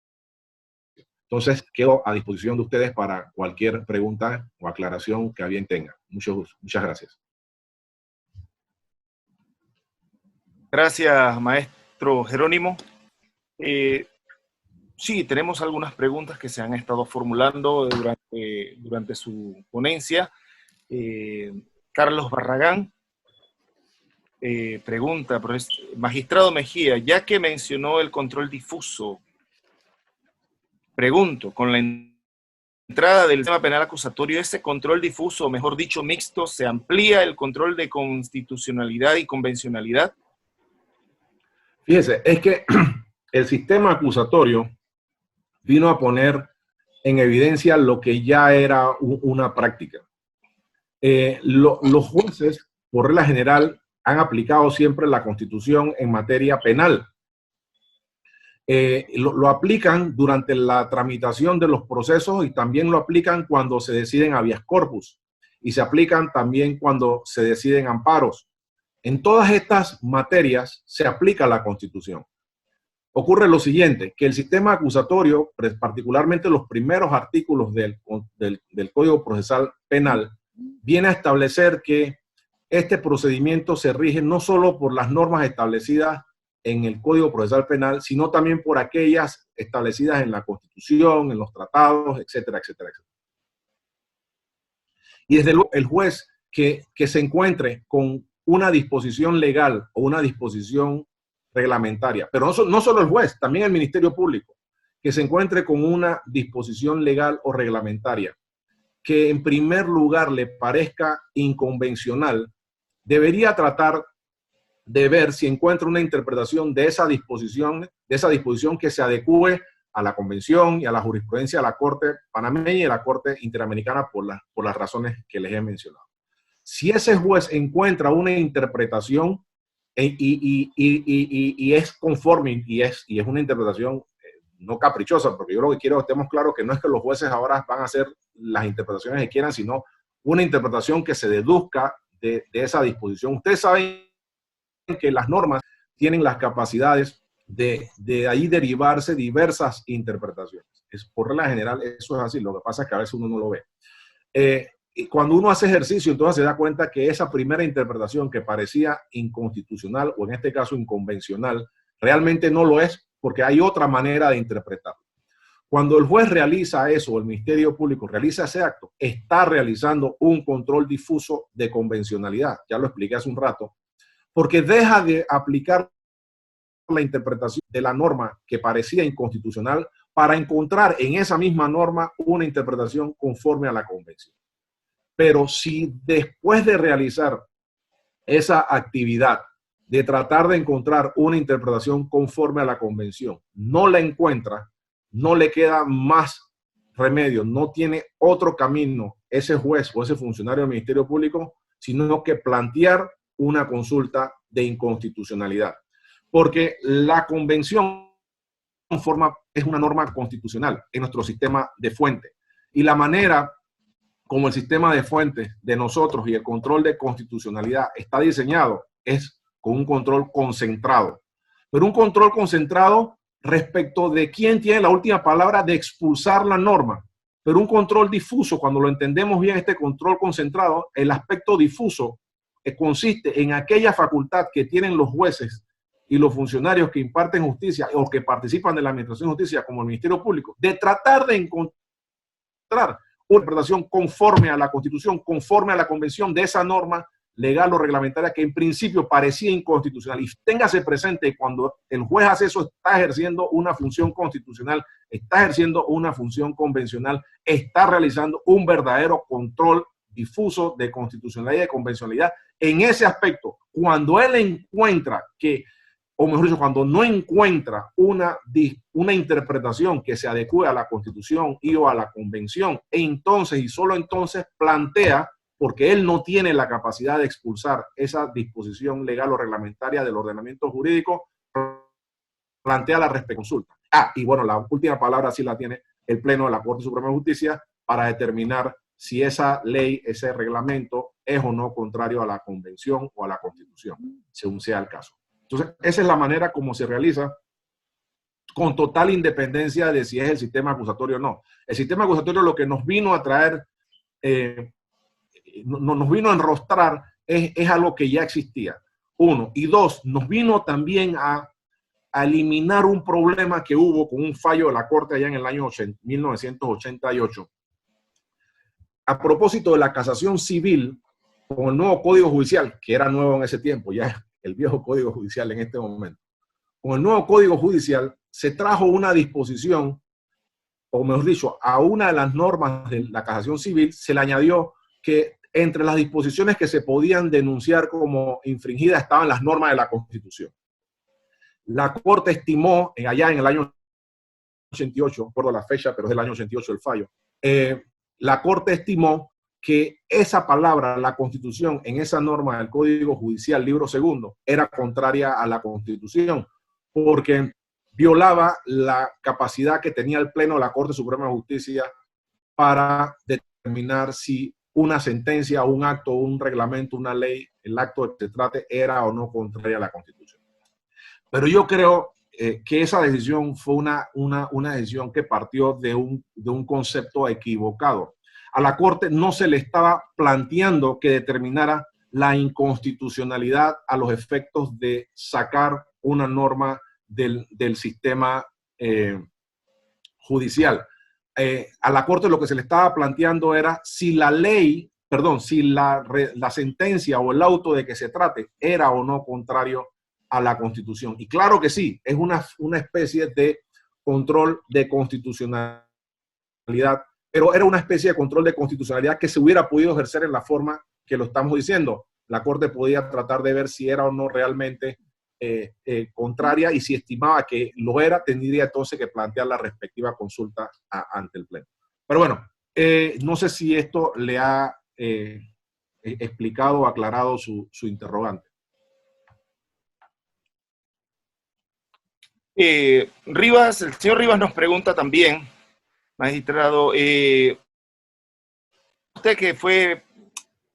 Entonces, quedo a disposición de ustedes para cualquier pregunta o aclaración que a bien tengan. Muchas gracias. Gracias, maestro Jerónimo. Sí, tenemos algunas preguntas que se han estado formulando durante su ponencia. Carlos Barragán pregunta, magistrado Mejía, ya que mencionó el control difuso, pregunto, con la entrada del sistema penal acusatorio, ¿ese control difuso, o mejor dicho mixto, se amplía el control de constitucionalidad y convencionalidad? Fíjese, es que el sistema acusatorio vino a poner en evidencia lo que ya era una práctica. Los jueces, por regla general, han aplicado siempre la Constitución en materia penal. Lo aplican durante la tramitación de los procesos y también lo aplican cuando se deciden habeas corpus y se aplican también cuando se deciden amparos. En todas estas materias se aplica la Constitución. Ocurre lo siguiente, que el sistema acusatorio, particularmente los primeros artículos del Código Procesal Penal, viene a establecer que este procedimiento se rige no solo por las normas establecidas en el Código Procesal Penal, sino también por aquellas establecidas en la Constitución, en los tratados, etcétera, etcétera, etcétera. Y desde luego el juez que se encuentre con una disposición legal o una disposición reglamentaria, pero no solo el juez, también el Ministerio Público, que se encuentre con una disposición legal o reglamentaria que en primer lugar le parezca inconvencional, debería tratar de ver si encuentra una interpretación de esa disposición que se adecue a la Convención y a la jurisprudencia de la Corte Panameña y a la Corte Interamericana por las razones que les he mencionado. Si ese juez encuentra una interpretación y es conforme y es una interpretación no caprichosa, porque yo lo que quiero que estemos claros que no es que los jueces ahora van a hacer las interpretaciones que quieran, sino una interpretación que se deduzca de esa disposición. Ustedes saben que las normas tienen las capacidades de ahí derivarse diversas interpretaciones. Por regla general eso es así, lo que pasa es que a veces uno no lo ve. Y cuando uno hace ejercicio, entonces se da cuenta que esa primera interpretación que parecía inconstitucional o en este caso inconvencional, realmente no lo es porque hay otra manera de interpretarlo. Cuando el juez realiza eso o el Ministerio Público realiza ese acto, está realizando un control difuso de convencionalidad. Ya lo expliqué hace un rato, porque deja de aplicar la interpretación de la norma que parecía inconstitucional para encontrar en esa misma norma una interpretación conforme a la convención. Pero si después de realizar esa actividad de tratar de encontrar una interpretación conforme a la convención, no la encuentra, no le queda más remedio, no tiene otro camino ese juez o ese funcionario del Ministerio Público, sino que plantear una consulta de inconstitucionalidad. Porque la convención es una norma constitucional en nuestro sistema de fuente. Y la manera como el sistema de fuentes de nosotros y el control de constitucionalidad está diseñado es con un control concentrado. pero un control concentrado respecto de quién tiene la última palabra de expulsar la norma. Pero un control difuso, cuando lo entendemos bien, este control concentrado, el aspecto difuso consiste en aquella facultad que tienen los jueces y los funcionarios que imparten justicia o que participan de la administración de justicia, como el Ministerio Público, de tratar de encontrar una interpretación conforme a la Constitución, conforme a la convención de esa norma legal o reglamentaria que en principio parecía inconstitucional. Y téngase presente, cuando el juez hace eso, está ejerciendo una función constitucional, está ejerciendo una función convencional, está realizando un verdadero control difuso de constitucionalidad y de convencionalidad. En ese aspecto, cuando él encuentra que, o mejor dicho, cuando no encuentra una interpretación que se adecue a la Constitución y o a la Convención, entonces y solo entonces plantea, porque él no tiene la capacidad de expulsar esa disposición legal o reglamentaria del ordenamiento jurídico, plantea la respeconsulta. Y bueno, la última palabra sí la tiene el Pleno de la Corte Suprema de Justicia para determinar si esa ley, ese reglamento es o no contrario a la Convención o a la Constitución, según sea el caso. Entonces, esa es la manera como se realiza, con total independencia de si es el sistema acusatorio o no. El sistema acusatorio lo que nos vino a traer, nos vino a enrostrar es algo que ya existía. Uno. Y dos, nos vino también a eliminar un problema que hubo con un fallo de la Corte allá en el año 1988. A propósito de la casación civil, con el nuevo Código Judicial, que era nuevo en ese tiempo, ya el viejo Código Judicial en este momento. Con el nuevo Código Judicial se trajo una disposición, o mejor dicho, a una de las normas de la casación civil se le añadió que entre las disposiciones que se podían denunciar como infringidas estaban las normas de la Constitución. La Corte estimó, allá en el año 88, no recuerdo la fecha, pero es del año 88 el fallo, la Corte estimó que esa palabra, la Constitución, en esa norma del Código Judicial, libro segundo, era contraria a la Constitución, porque violaba la capacidad que tenía el Pleno de la Corte Suprema de Justicia para determinar si una sentencia, un acto, un reglamento, una ley, el acto que se trate, era o no contraria a la Constitución. Pero yo creo que esa decisión fue una decisión que partió de un concepto equivocado. A la Corte no se le estaba planteando que determinara la inconstitucionalidad a los efectos de sacar una norma del sistema judicial. A la Corte lo que se le estaba planteando era si la ley, perdón, si la sentencia o el auto de que se trate era o no contrario a la Constitución. Y claro que sí, es una especie de control de constitucionalidad, pero era una especie de control de constitucionalidad que se hubiera podido ejercer en la forma que lo estamos diciendo. La Corte podía tratar de ver si era o no realmente contraria, y si estimaba que lo era, tendría entonces que plantear la respectiva consulta ante el Pleno. Pero bueno, no sé si esto le ha explicado o aclarado su interrogante. Rivas, el señor Rivas nos pregunta también, magistrado, usted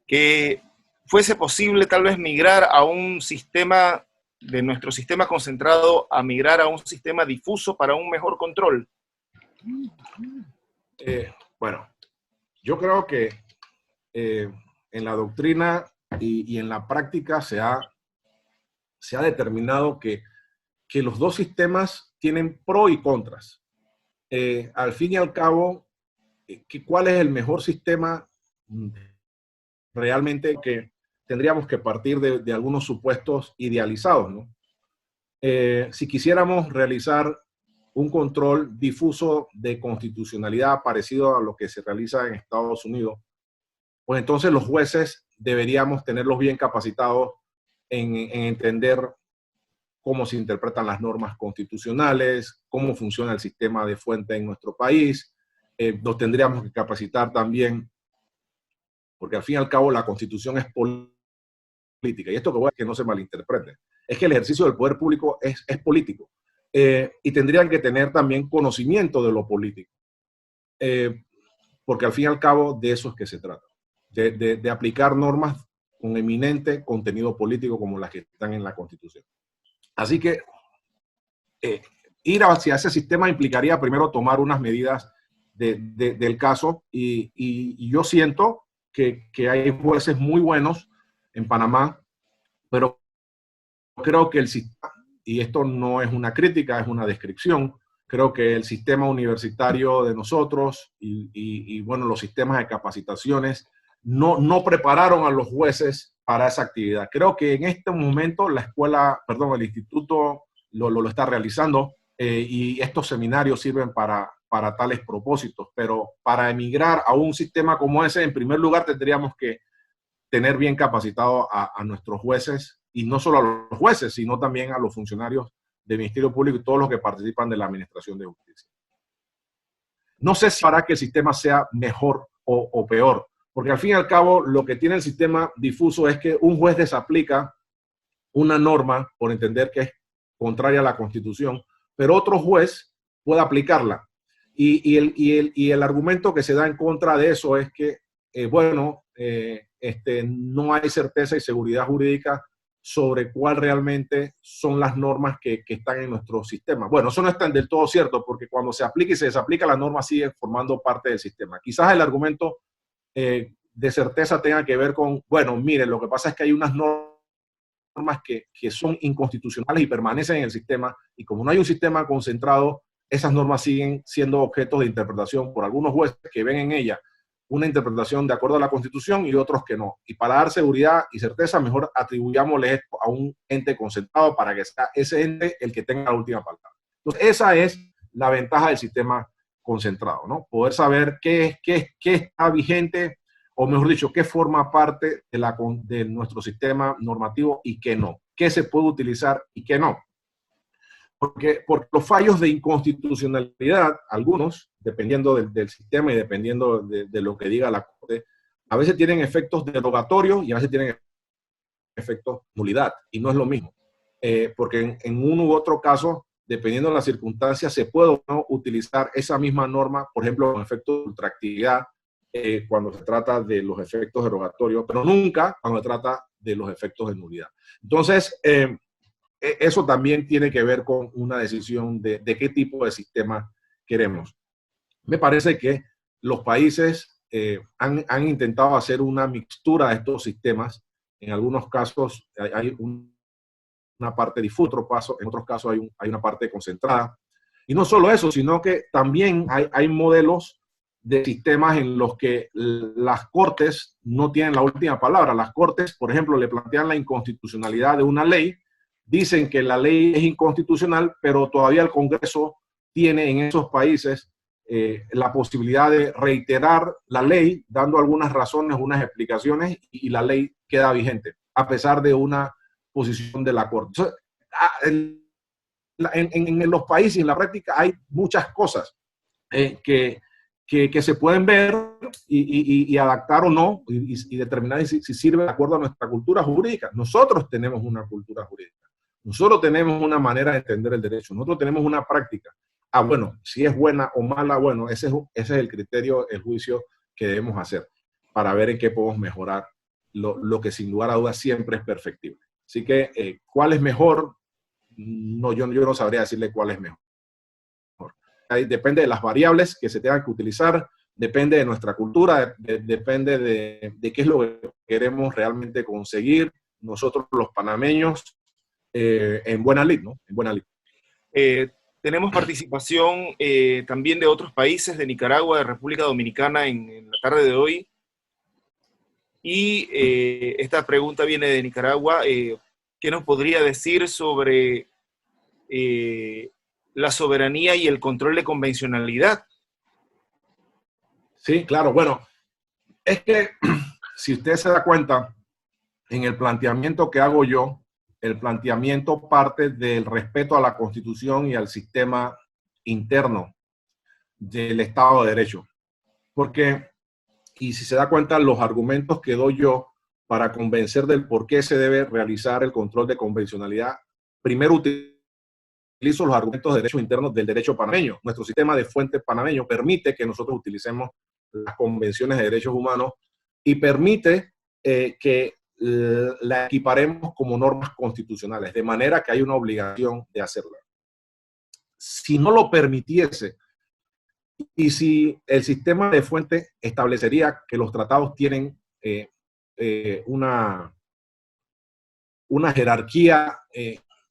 que fuese posible tal vez migrar a un sistema, de nuestro sistema concentrado, a migrar a un sistema difuso para un mejor control. Bueno, yo creo que en la doctrina y en la práctica se ha determinado que los dos sistemas tienen pros y contras. Al fin y al cabo, ¿cuál es el mejor sistema? Realmente que tendríamos que partir de algunos supuestos idealizados, ¿no? Si quisiéramos realizar un control difuso de constitucionalidad parecido a lo que se realiza en Estados Unidos, pues entonces los jueces deberíamos tenerlos bien capacitados en entender cómo se interpretan las normas constitucionales, cómo funciona el sistema de fuente en nuestro país. Nos tendríamos que capacitar también, porque al fin y al cabo la Constitución es política. Y esto que voy a que no se malinterprete, es que el ejercicio del poder público es político. Y tendrían que tener también conocimiento de lo político. Porque al fin y al cabo de eso es que se trata. De aplicar normas con eminente contenido político como las que están en la Constitución. Así que ir hacia ese sistema implicaría primero tomar unas medidas del caso y yo siento que hay jueces muy buenos en Panamá, pero creo que el sistema, y esto no es una crítica, es una descripción, creo que el sistema universitario de nosotros y bueno, los sistemas de capacitaciones no prepararon a los jueces para esa actividad. Creo que en este momento la escuela, perdón, el instituto lo está realizando y estos seminarios sirven para tales propósitos, pero para emigrar a un sistema como ese, en primer lugar tendríamos que tener bien capacitado a nuestros jueces, y no solo a los jueces, sino también a los funcionarios del Ministerio Público y todos los que participan de la Administración de Justicia. No sé si hará que el sistema sea mejor o peor, porque al fin y al cabo lo que tiene el sistema difuso es que un juez desaplica una norma por entender que es contraria a la Constitución, pero otro juez puede aplicarla. Y el argumento que se da en contra de eso es que, no hay certeza y seguridad jurídica sobre cuál realmente son las normas que están en nuestro sistema. Bueno, eso no es tan del todo cierto, porque cuando se aplica y se desaplica, las normas siguen formando parte del sistema. Quizás el argumento de certeza tenga que ver con, bueno, mire, lo que pasa es que hay unas normas que son inconstitucionales y permanecen en el sistema, y como no hay un sistema concentrado, esas normas siguen siendo objeto de interpretación por algunos jueces que ven en ella una interpretación de acuerdo a la Constitución y otros que no. Y para dar seguridad y certeza, mejor atribuyámosle esto a un ente concentrado para que sea ese ente el que tenga la última palabra. Entonces, esa es la ventaja del sistema concentrado, ¿no? Poder saber qué está vigente, o mejor dicho, qué forma parte de nuestro sistema normativo y qué no. Qué se puede utilizar y qué no. Porque los fallos de inconstitucionalidad, algunos, dependiendo del sistema y dependiendo de lo que diga la Corte, a veces tienen efectos derogatorios y a veces tienen efectos nulidad, y no es lo mismo. Porque en uno u otro caso, dependiendo de las circunstancias, se puede o no utilizar esa misma norma, por ejemplo, con efectos de ultraactividad, cuando se trata de los efectos derogatorios, pero nunca cuando se trata de los efectos de nulidad. Entonces, eso también tiene que ver con una decisión de qué tipo de sistema queremos. Me parece que los países han intentado hacer una mixtura de estos sistemas. En algunos casos hay una parte difusa, en otros casos hay una parte concentrada. Y no solo eso, sino que también hay modelos de sistemas en los que las cortes no tienen la última palabra. Las cortes, por ejemplo, le plantean la inconstitucionalidad de una ley, dicen que la ley es inconstitucional, pero todavía el Congreso tiene en esos países la posibilidad de reiterar la ley, dando algunas razones, unas explicaciones, y la ley queda vigente, a pesar de una posición de la Corte. Entonces, en los países, en la práctica, hay muchas cosas que se pueden ver y adaptar o no, y determinar si sirve de acuerdo a nuestra cultura jurídica. Nosotros tenemos una cultura jurídica. Nosotros tenemos una manera de entender el derecho. Nosotros tenemos una práctica. Bueno, si es buena o mala, bueno, ese es el criterio, el juicio que debemos hacer para ver en qué podemos mejorar lo que sin lugar a dudas siempre es perfectible. Así que, ¿cuál es mejor? No, yo no sabría decirle cuál es mejor. Depende de las variables que se tengan que utilizar, depende de nuestra cultura, depende de qué es lo que queremos realmente conseguir nosotros los panameños en buena lid, ¿no? En buena lid. Tenemos participación también de otros países, de Nicaragua, de República Dominicana en la tarde de hoy. Y esta pregunta viene de Nicaragua. ¿Qué nos podría decir sobre la soberanía y el control de convencionalidad? Sí, claro. Bueno, es que si usted se da cuenta, en el planteamiento que hago yo, el planteamiento parte del respeto a la Constitución y al sistema interno del Estado de Derecho. Porque, y si se da cuenta, los argumentos que doy yo para convencer del por qué se debe realizar el control de convencionalidad, primero utilizo los argumentos de derecho internos del derecho panameño. Nuestro sistema de fuente panameño permite que nosotros utilicemos las convenciones de derechos humanos y permite que la equiparemos como normas constitucionales, de manera que hay una obligación de hacerla. si no lo permitiese y si el sistema de fuente establecería que los tratados tienen una jerarquía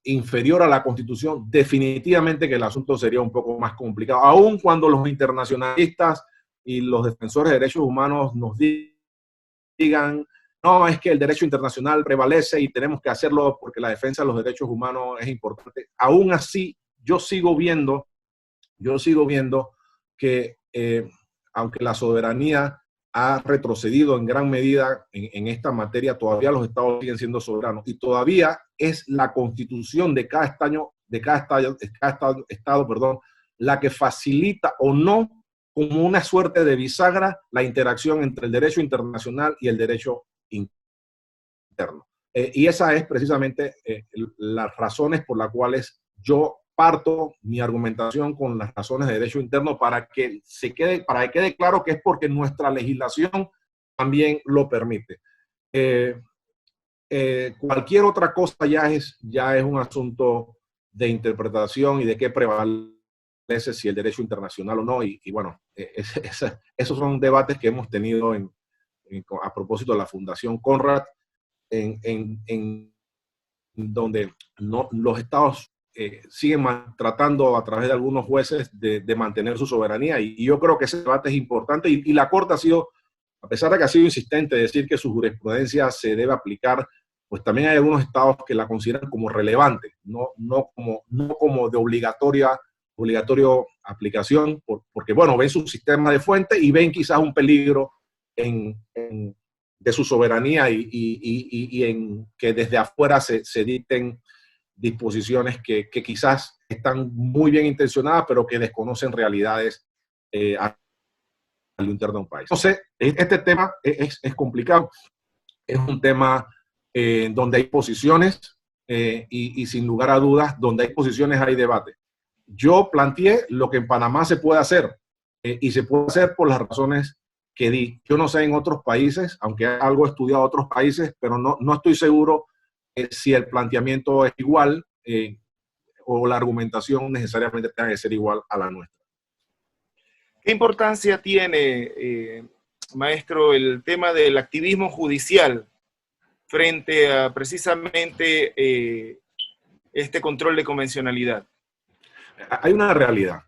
inferior a la Constitución, definitivamente que el asunto sería un poco más complicado, aun cuando los internacionalistas y los defensores de derechos humanos nos digan, no, es que el derecho internacional prevalece y tenemos que hacerlo porque la defensa de los derechos humanos es importante. Aún así, yo sigo viendo que aunque la soberanía ha retrocedido en gran medida en esta materia, todavía los estados siguen siendo soberanos y todavía es la constitución de cada estado, perdón, la que facilita o no, como una suerte de bisagra, la interacción entre el derecho internacional y el derecho interno. Y esa es precisamente las razones por las cuales yo parto mi argumentación con las razones de derecho interno para que quede claro que es porque nuestra legislación también lo permite. Cualquier otra cosa ya es un asunto de interpretación y de qué prevalece, si el derecho internacional o no, y bueno, esos son debates que hemos tenido a propósito de la Fundación Conrad, en donde los estados siguen tratando a través de algunos jueces de mantener su soberanía, y yo creo que ese debate es importante, y la Corte ha sido, a pesar de que ha sido insistente en decir que su jurisprudencia se debe aplicar, pues también hay algunos estados que la consideran como relevante, no como de obligatorio aplicación, porque bueno, ven su sistema de fuente y ven quizás un peligro de su soberanía y en que desde afuera se dicten disposiciones que quizás están muy bien intencionadas, pero que desconocen realidades al interno de un país. Entonces, este tema es complicado. Es un tema donde hay posiciones y sin lugar a dudas, donde hay posiciones hay debate. Yo planteé lo que en Panamá se puede hacer y se puede hacer por las razones que di. Yo no sé en otros países, aunque algo he estudiado otros países, pero no estoy seguro si el planteamiento es igual o la argumentación necesariamente tenga que ser igual a la nuestra. ¿Qué importancia tiene, maestro, el tema del activismo judicial frente a precisamente este control de convencionalidad? Hay una realidad.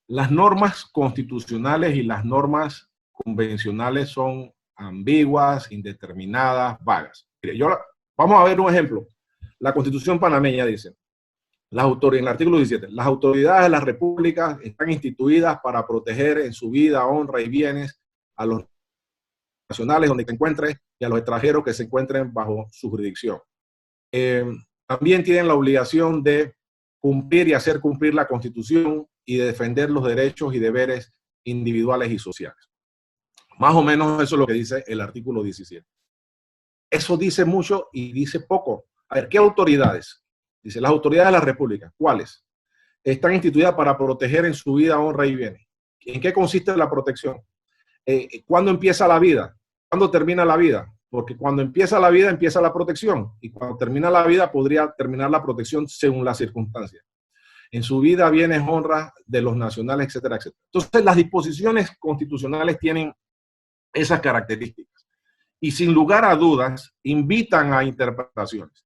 Las normas constitucionales y las normas convencionales son ambiguas, indeterminadas, vagas. Vamos a ver un ejemplo. La Constitución panameña dice, en el artículo 17, las autoridades de la República están instituidas para proteger en su vida, honra y bienes a los nacionales donde se encuentren y a los extranjeros que se encuentren bajo su jurisdicción. También tienen la obligación de cumplir y hacer cumplir la Constitución y de defender los derechos y deberes individuales y sociales. Más o menos eso es lo que dice el artículo 17. Eso dice mucho y dice poco. A ver, ¿qué autoridades? Dice, las autoridades de la República. ¿Cuáles? Están instituidas para proteger en su vida, honra y bienes. ¿En qué consiste la protección? ¿Cuándo empieza la vida? ¿Cuándo termina la vida? Porque cuando empieza la vida, empieza la protección. Y cuando termina la vida, podría terminar la protección según las circunstancias. En su vida, bienes, honra de los nacionales, etcétera, etcétera. Entonces, las disposiciones constitucionales tienen esas características. Y sin lugar a dudas, invitan a interpretaciones.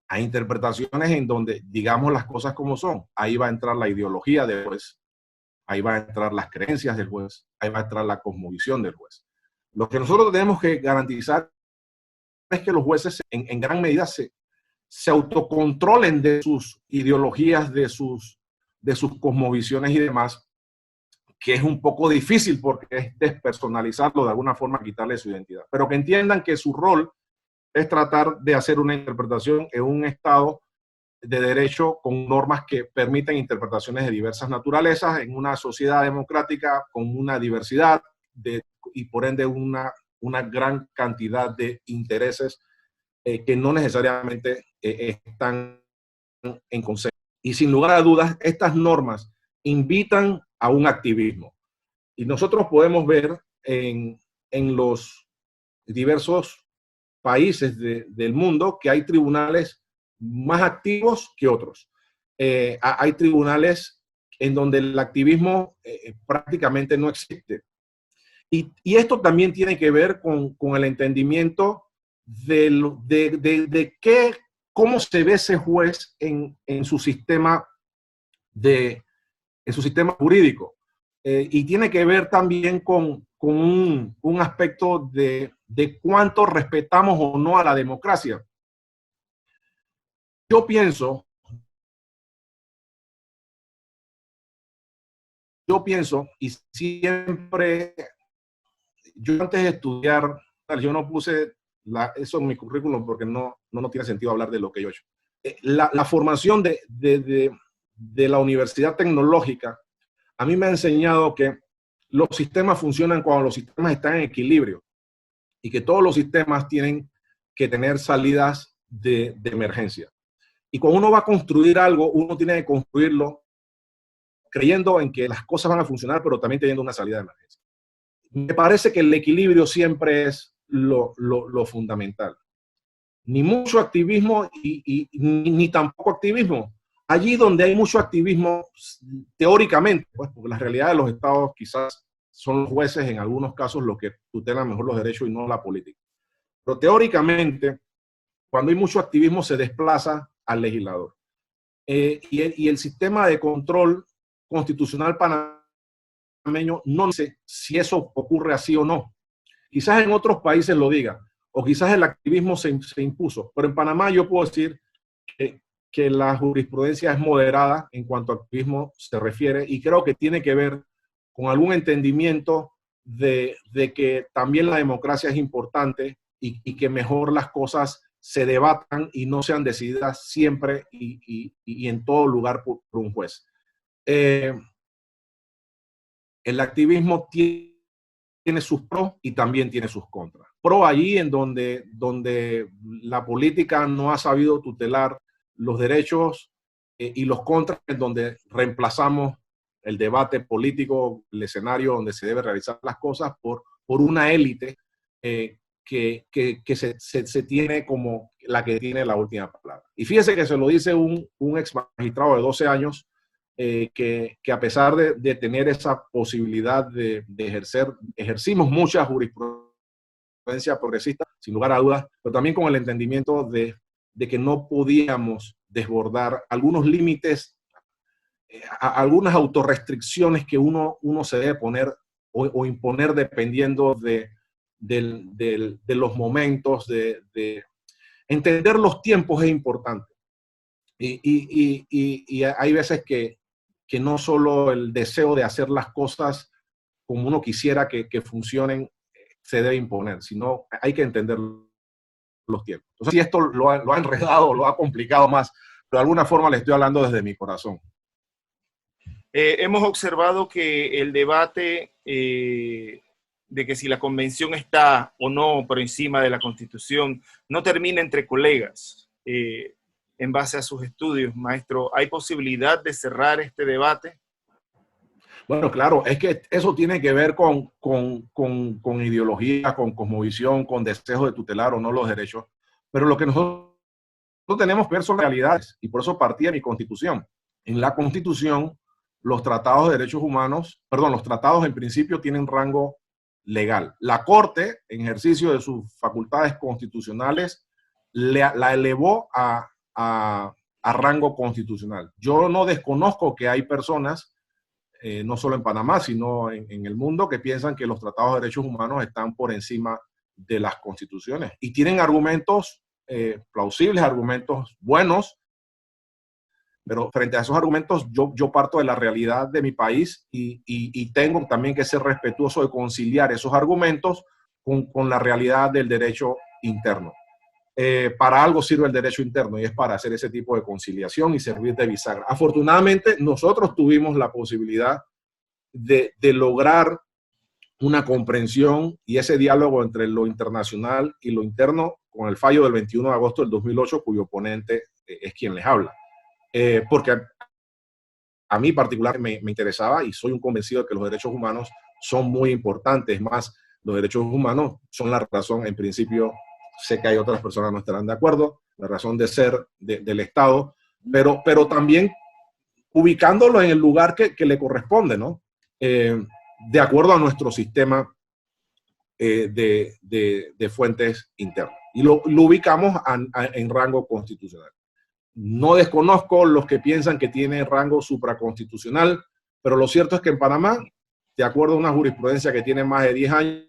A interpretaciones en donde digamos las cosas como son. Ahí va a entrar la ideología del juez. Ahí va a entrar las creencias del juez. Ahí va a entrar la cosmovisión del juez. Lo que nosotros tenemos que garantizar es que los jueces en gran medida se autocontrolen de sus ideologías, de sus cosmovisiones y demás, que es un poco difícil porque es despersonalizarlo, de alguna forma quitarle su identidad, pero que entiendan que su rol es tratar de hacer una interpretación en un estado de derecho con normas que permiten interpretaciones de diversas naturalezas en una sociedad democrática con una diversidad y por ende una gran cantidad de intereses que no necesariamente están en consenso. Y sin lugar a dudas, estas normas invitan a un activismo. Y nosotros podemos ver en los diversos países del mundo que hay tribunales más activos que otros. Hay tribunales en donde el activismo prácticamente no existe. Y esto también tiene que ver con el entendimiento de cómo se ve ese juez en su sistema en su sistema jurídico. Y tiene que ver también con un aspecto de cuánto respetamos o no a la democracia. Yo pienso, y siempre, yo antes de estudiar, yo no puse eso en mi currículum porque no tiene sentido hablar de lo que yo he hecho. La formación de la Universidad Tecnológica a mí me ha enseñado que los sistemas funcionan cuando los sistemas están en equilibrio y que todos los sistemas tienen que tener salidas de emergencia. Y cuando uno va a construir algo, uno tiene que construirlo creyendo en que las cosas van a funcionar, pero también teniendo una salida de emergencia. Me parece que el equilibrio siempre es lo fundamental. Ni mucho activismo ni tampoco activismo. Allí donde hay mucho activismo, teóricamente, pues, porque la realidad de los estados quizás son los jueces en algunos casos los que tutelan mejor los derechos y no la política. Pero teóricamente, cuando hay mucho activismo se desplaza al legislador. Y el sistema de control constitucional panameño no dice si eso ocurre así o no. Quizás en otros países lo diga, o quizás el activismo se impuso, pero en Panamá yo puedo decir que la jurisprudencia es moderada en cuanto a activismo se refiere, y creo que tiene que ver con algún entendimiento de que también la democracia es importante y que mejor las cosas se debatan y no sean decididas siempre y en todo lugar por un juez. El activismo tiene sus pros y también tiene sus contras. Pro allí en donde la política no ha sabido tutelar los derechos y los contras en donde reemplazamos el debate político, el escenario donde se debe realizar las cosas por una élite que se tiene como la que tiene la última palabra. Y fíjese que se lo dice un ex magistrado de 12 años que a pesar de tener esa posibilidad de ejercer, ejercimos mucha jurisprudencia progresista, sin lugar a dudas, pero también con el entendimiento de que no podíamos desbordar algunos límites, algunas autorrestricciones que uno se debe poner o imponer dependiendo de los momentos, de entender los tiempos es importante. Y hay veces que no solo el deseo de hacer las cosas como uno quisiera que funcionen se debe imponer, sino hay que entender los tiempos. Entonces, si esto lo ha enredado, lo ha complicado más, pero de alguna forma le estoy hablando desde mi corazón. Hemos observado que el debate de que si la convención está o no por encima de la Constitución no termina entre colegas. En base a sus estudios, maestro, ¿hay posibilidad de cerrar este debate? Bueno, claro, es que eso tiene que ver con ideología, con cosmovisión, con deseo de tutelar o no los derechos, pero lo que nosotros tenemos que ver son realidades, y por eso partía mi Constitución. En la Constitución, los tratados de derechos humanos, los tratados en principio tienen rango legal. La Corte, en ejercicio de sus facultades constitucionales, la elevó a rango constitucional. Yo no desconozco que hay personas, no solo en Panamá, sino en el mundo, que piensan que los tratados de derechos humanos están por encima de las constituciones. Y tienen argumentos plausibles, argumentos buenos, pero frente a esos argumentos yo parto de la realidad de mi país y tengo también que ser respetuoso de conciliar esos argumentos con la realidad del derecho interno. Para algo sirve el derecho interno y es para hacer ese tipo de conciliación y servir de bisagra. Afortunadamente, nosotros tuvimos la posibilidad de lograr una comprensión y ese diálogo entre lo internacional y lo interno con el fallo del 21 de agosto del 2008, cuyo ponente es quien les habla. Porque a mí particularmente me interesaba y soy un convencido de que los derechos humanos son muy importantes. Más, los derechos humanos son la razón, en principio, sé que hay otras personas que no estarán de acuerdo, la razón de ser del Estado, pero también ubicándolo en el lugar que le corresponde, ¿no? De acuerdo a nuestro sistema de fuentes internas. Y lo ubicamos en rango constitucional. No desconozco los que piensan que tiene rango supraconstitucional, pero lo cierto es que en Panamá, de acuerdo a una jurisprudencia que tiene más de 10 años,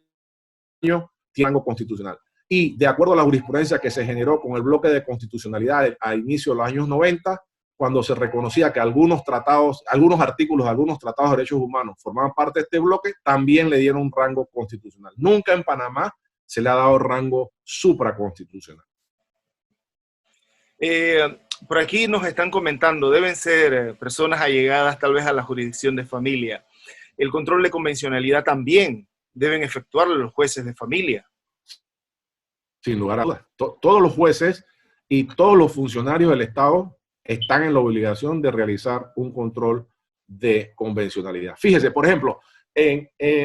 tiene rango constitucional. Y de acuerdo a la jurisprudencia que se generó con el bloque de constitucionalidad a inicio de los años 90, cuando se reconocía que algunos tratados, algunos artículos de algunos tratados de derechos humanos formaban parte de este bloque, también le dieron un rango constitucional. Nunca en Panamá se le ha dado rango supraconstitucional. Por aquí nos están comentando, deben ser personas allegadas tal vez a la jurisdicción de familia. El control de convencionalidad también deben efectuarlo los jueces de familia. Sin lugar a dudas. Todos los jueces y todos los funcionarios del Estado están en la obligación de realizar un control de convencionalidad. Fíjese, por ejemplo,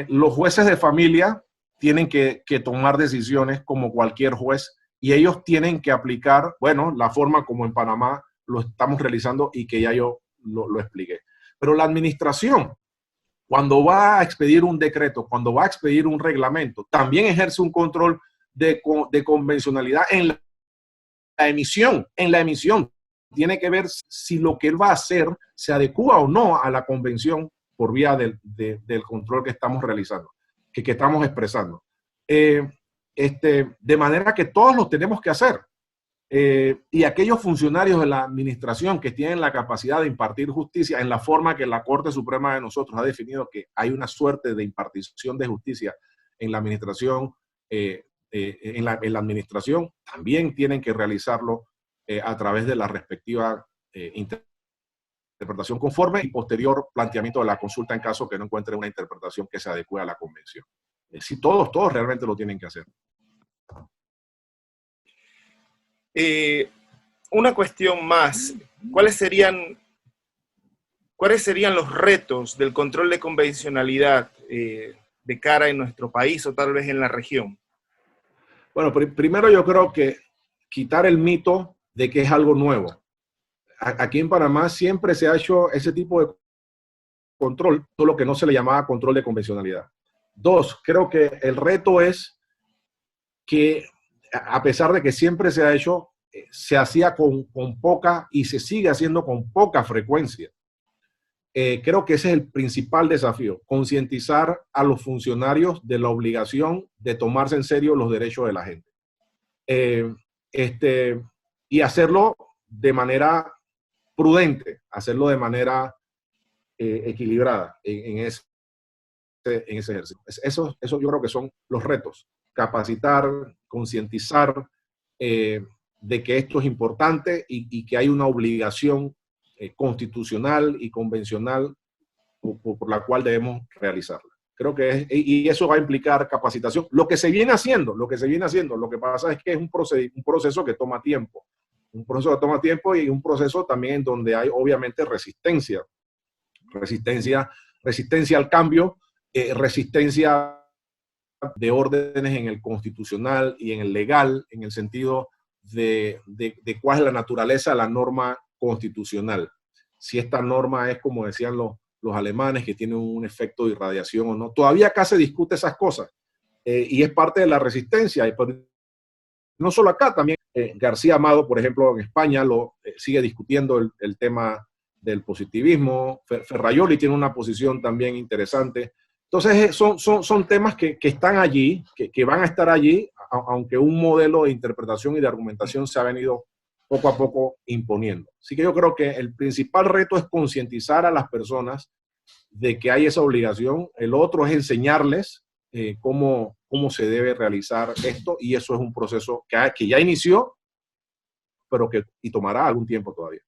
los jueces de familia tienen que tomar decisiones como cualquier juez y ellos tienen que aplicar, bueno, la forma como en Panamá lo estamos realizando y que ya yo lo expliqué. Pero la administración, cuando va a expedir un decreto, cuando va a expedir un reglamento, también ejerce un control de convencionalidad en la emisión. En la emisión tiene que ver si lo que él va a hacer se adecua o no a la convención por vía del control que estamos realizando, que estamos expresando. De manera que todos lo tenemos que hacer. Y aquellos funcionarios de la administración que tienen la capacidad de impartir justicia en la forma que la Corte Suprema de nosotros ha definido que hay una suerte de impartición de justicia en la administración, en la administración, también tienen que realizarlo a través de la respectiva interpretación conforme y posterior planteamiento de la consulta en caso que no encuentre una interpretación que se adecue a la convención. Si todos realmente lo tienen que hacer. Una cuestión más, ¿cuáles serían los retos del control de convencionalidad de cara en nuestro país o tal vez en la región? Bueno, primero yo creo que quitar el mito de que es algo nuevo. Aquí en Panamá siempre se ha hecho ese tipo de control, solo que no se le llamaba control de convencionalidad. Dos, creo que el reto es que a pesar de que siempre se ha hecho, se hacía con poca y se sigue haciendo con poca frecuencia. Creo que ese es el principal desafío, concientizar a los funcionarios de la obligación de tomarse en serio los derechos de la gente. Y hacerlo de manera prudente, hacerlo de manera equilibrada en ese ejercicio. Eso yo creo que son los retos. Capacitar, concientizar de que esto es importante y que hay una obligación constitucional y convencional por la cual debemos realizarla. Creo que y eso va a implicar capacitación. Lo que se viene haciendo, lo que pasa es que es un proceso que toma tiempo. Un proceso que toma tiempo y un proceso también en donde hay obviamente resistencia al cambio, resistencia de órdenes en el constitucional y en el legal, en el sentido de cuál es la naturaleza de la norma constitucional. Si esta norma es, como decían los alemanes, que tiene un efecto de irradiación o no. Todavía acá se discute esas cosas y es parte de la resistencia. Y no solo acá, también García Amado, por ejemplo, en España, sigue discutiendo el tema del positivismo. Ferrajoli tiene una posición también interesante. Entonces, son temas que están allí, que van a estar allí, aunque un modelo de interpretación y de argumentación se ha venido poco a poco imponiendo. Así que yo creo que el principal reto es concientizar a las personas de que hay esa obligación. El otro es enseñarles cómo se debe realizar esto, y eso es un proceso que ya inició, pero que tomará algún tiempo todavía.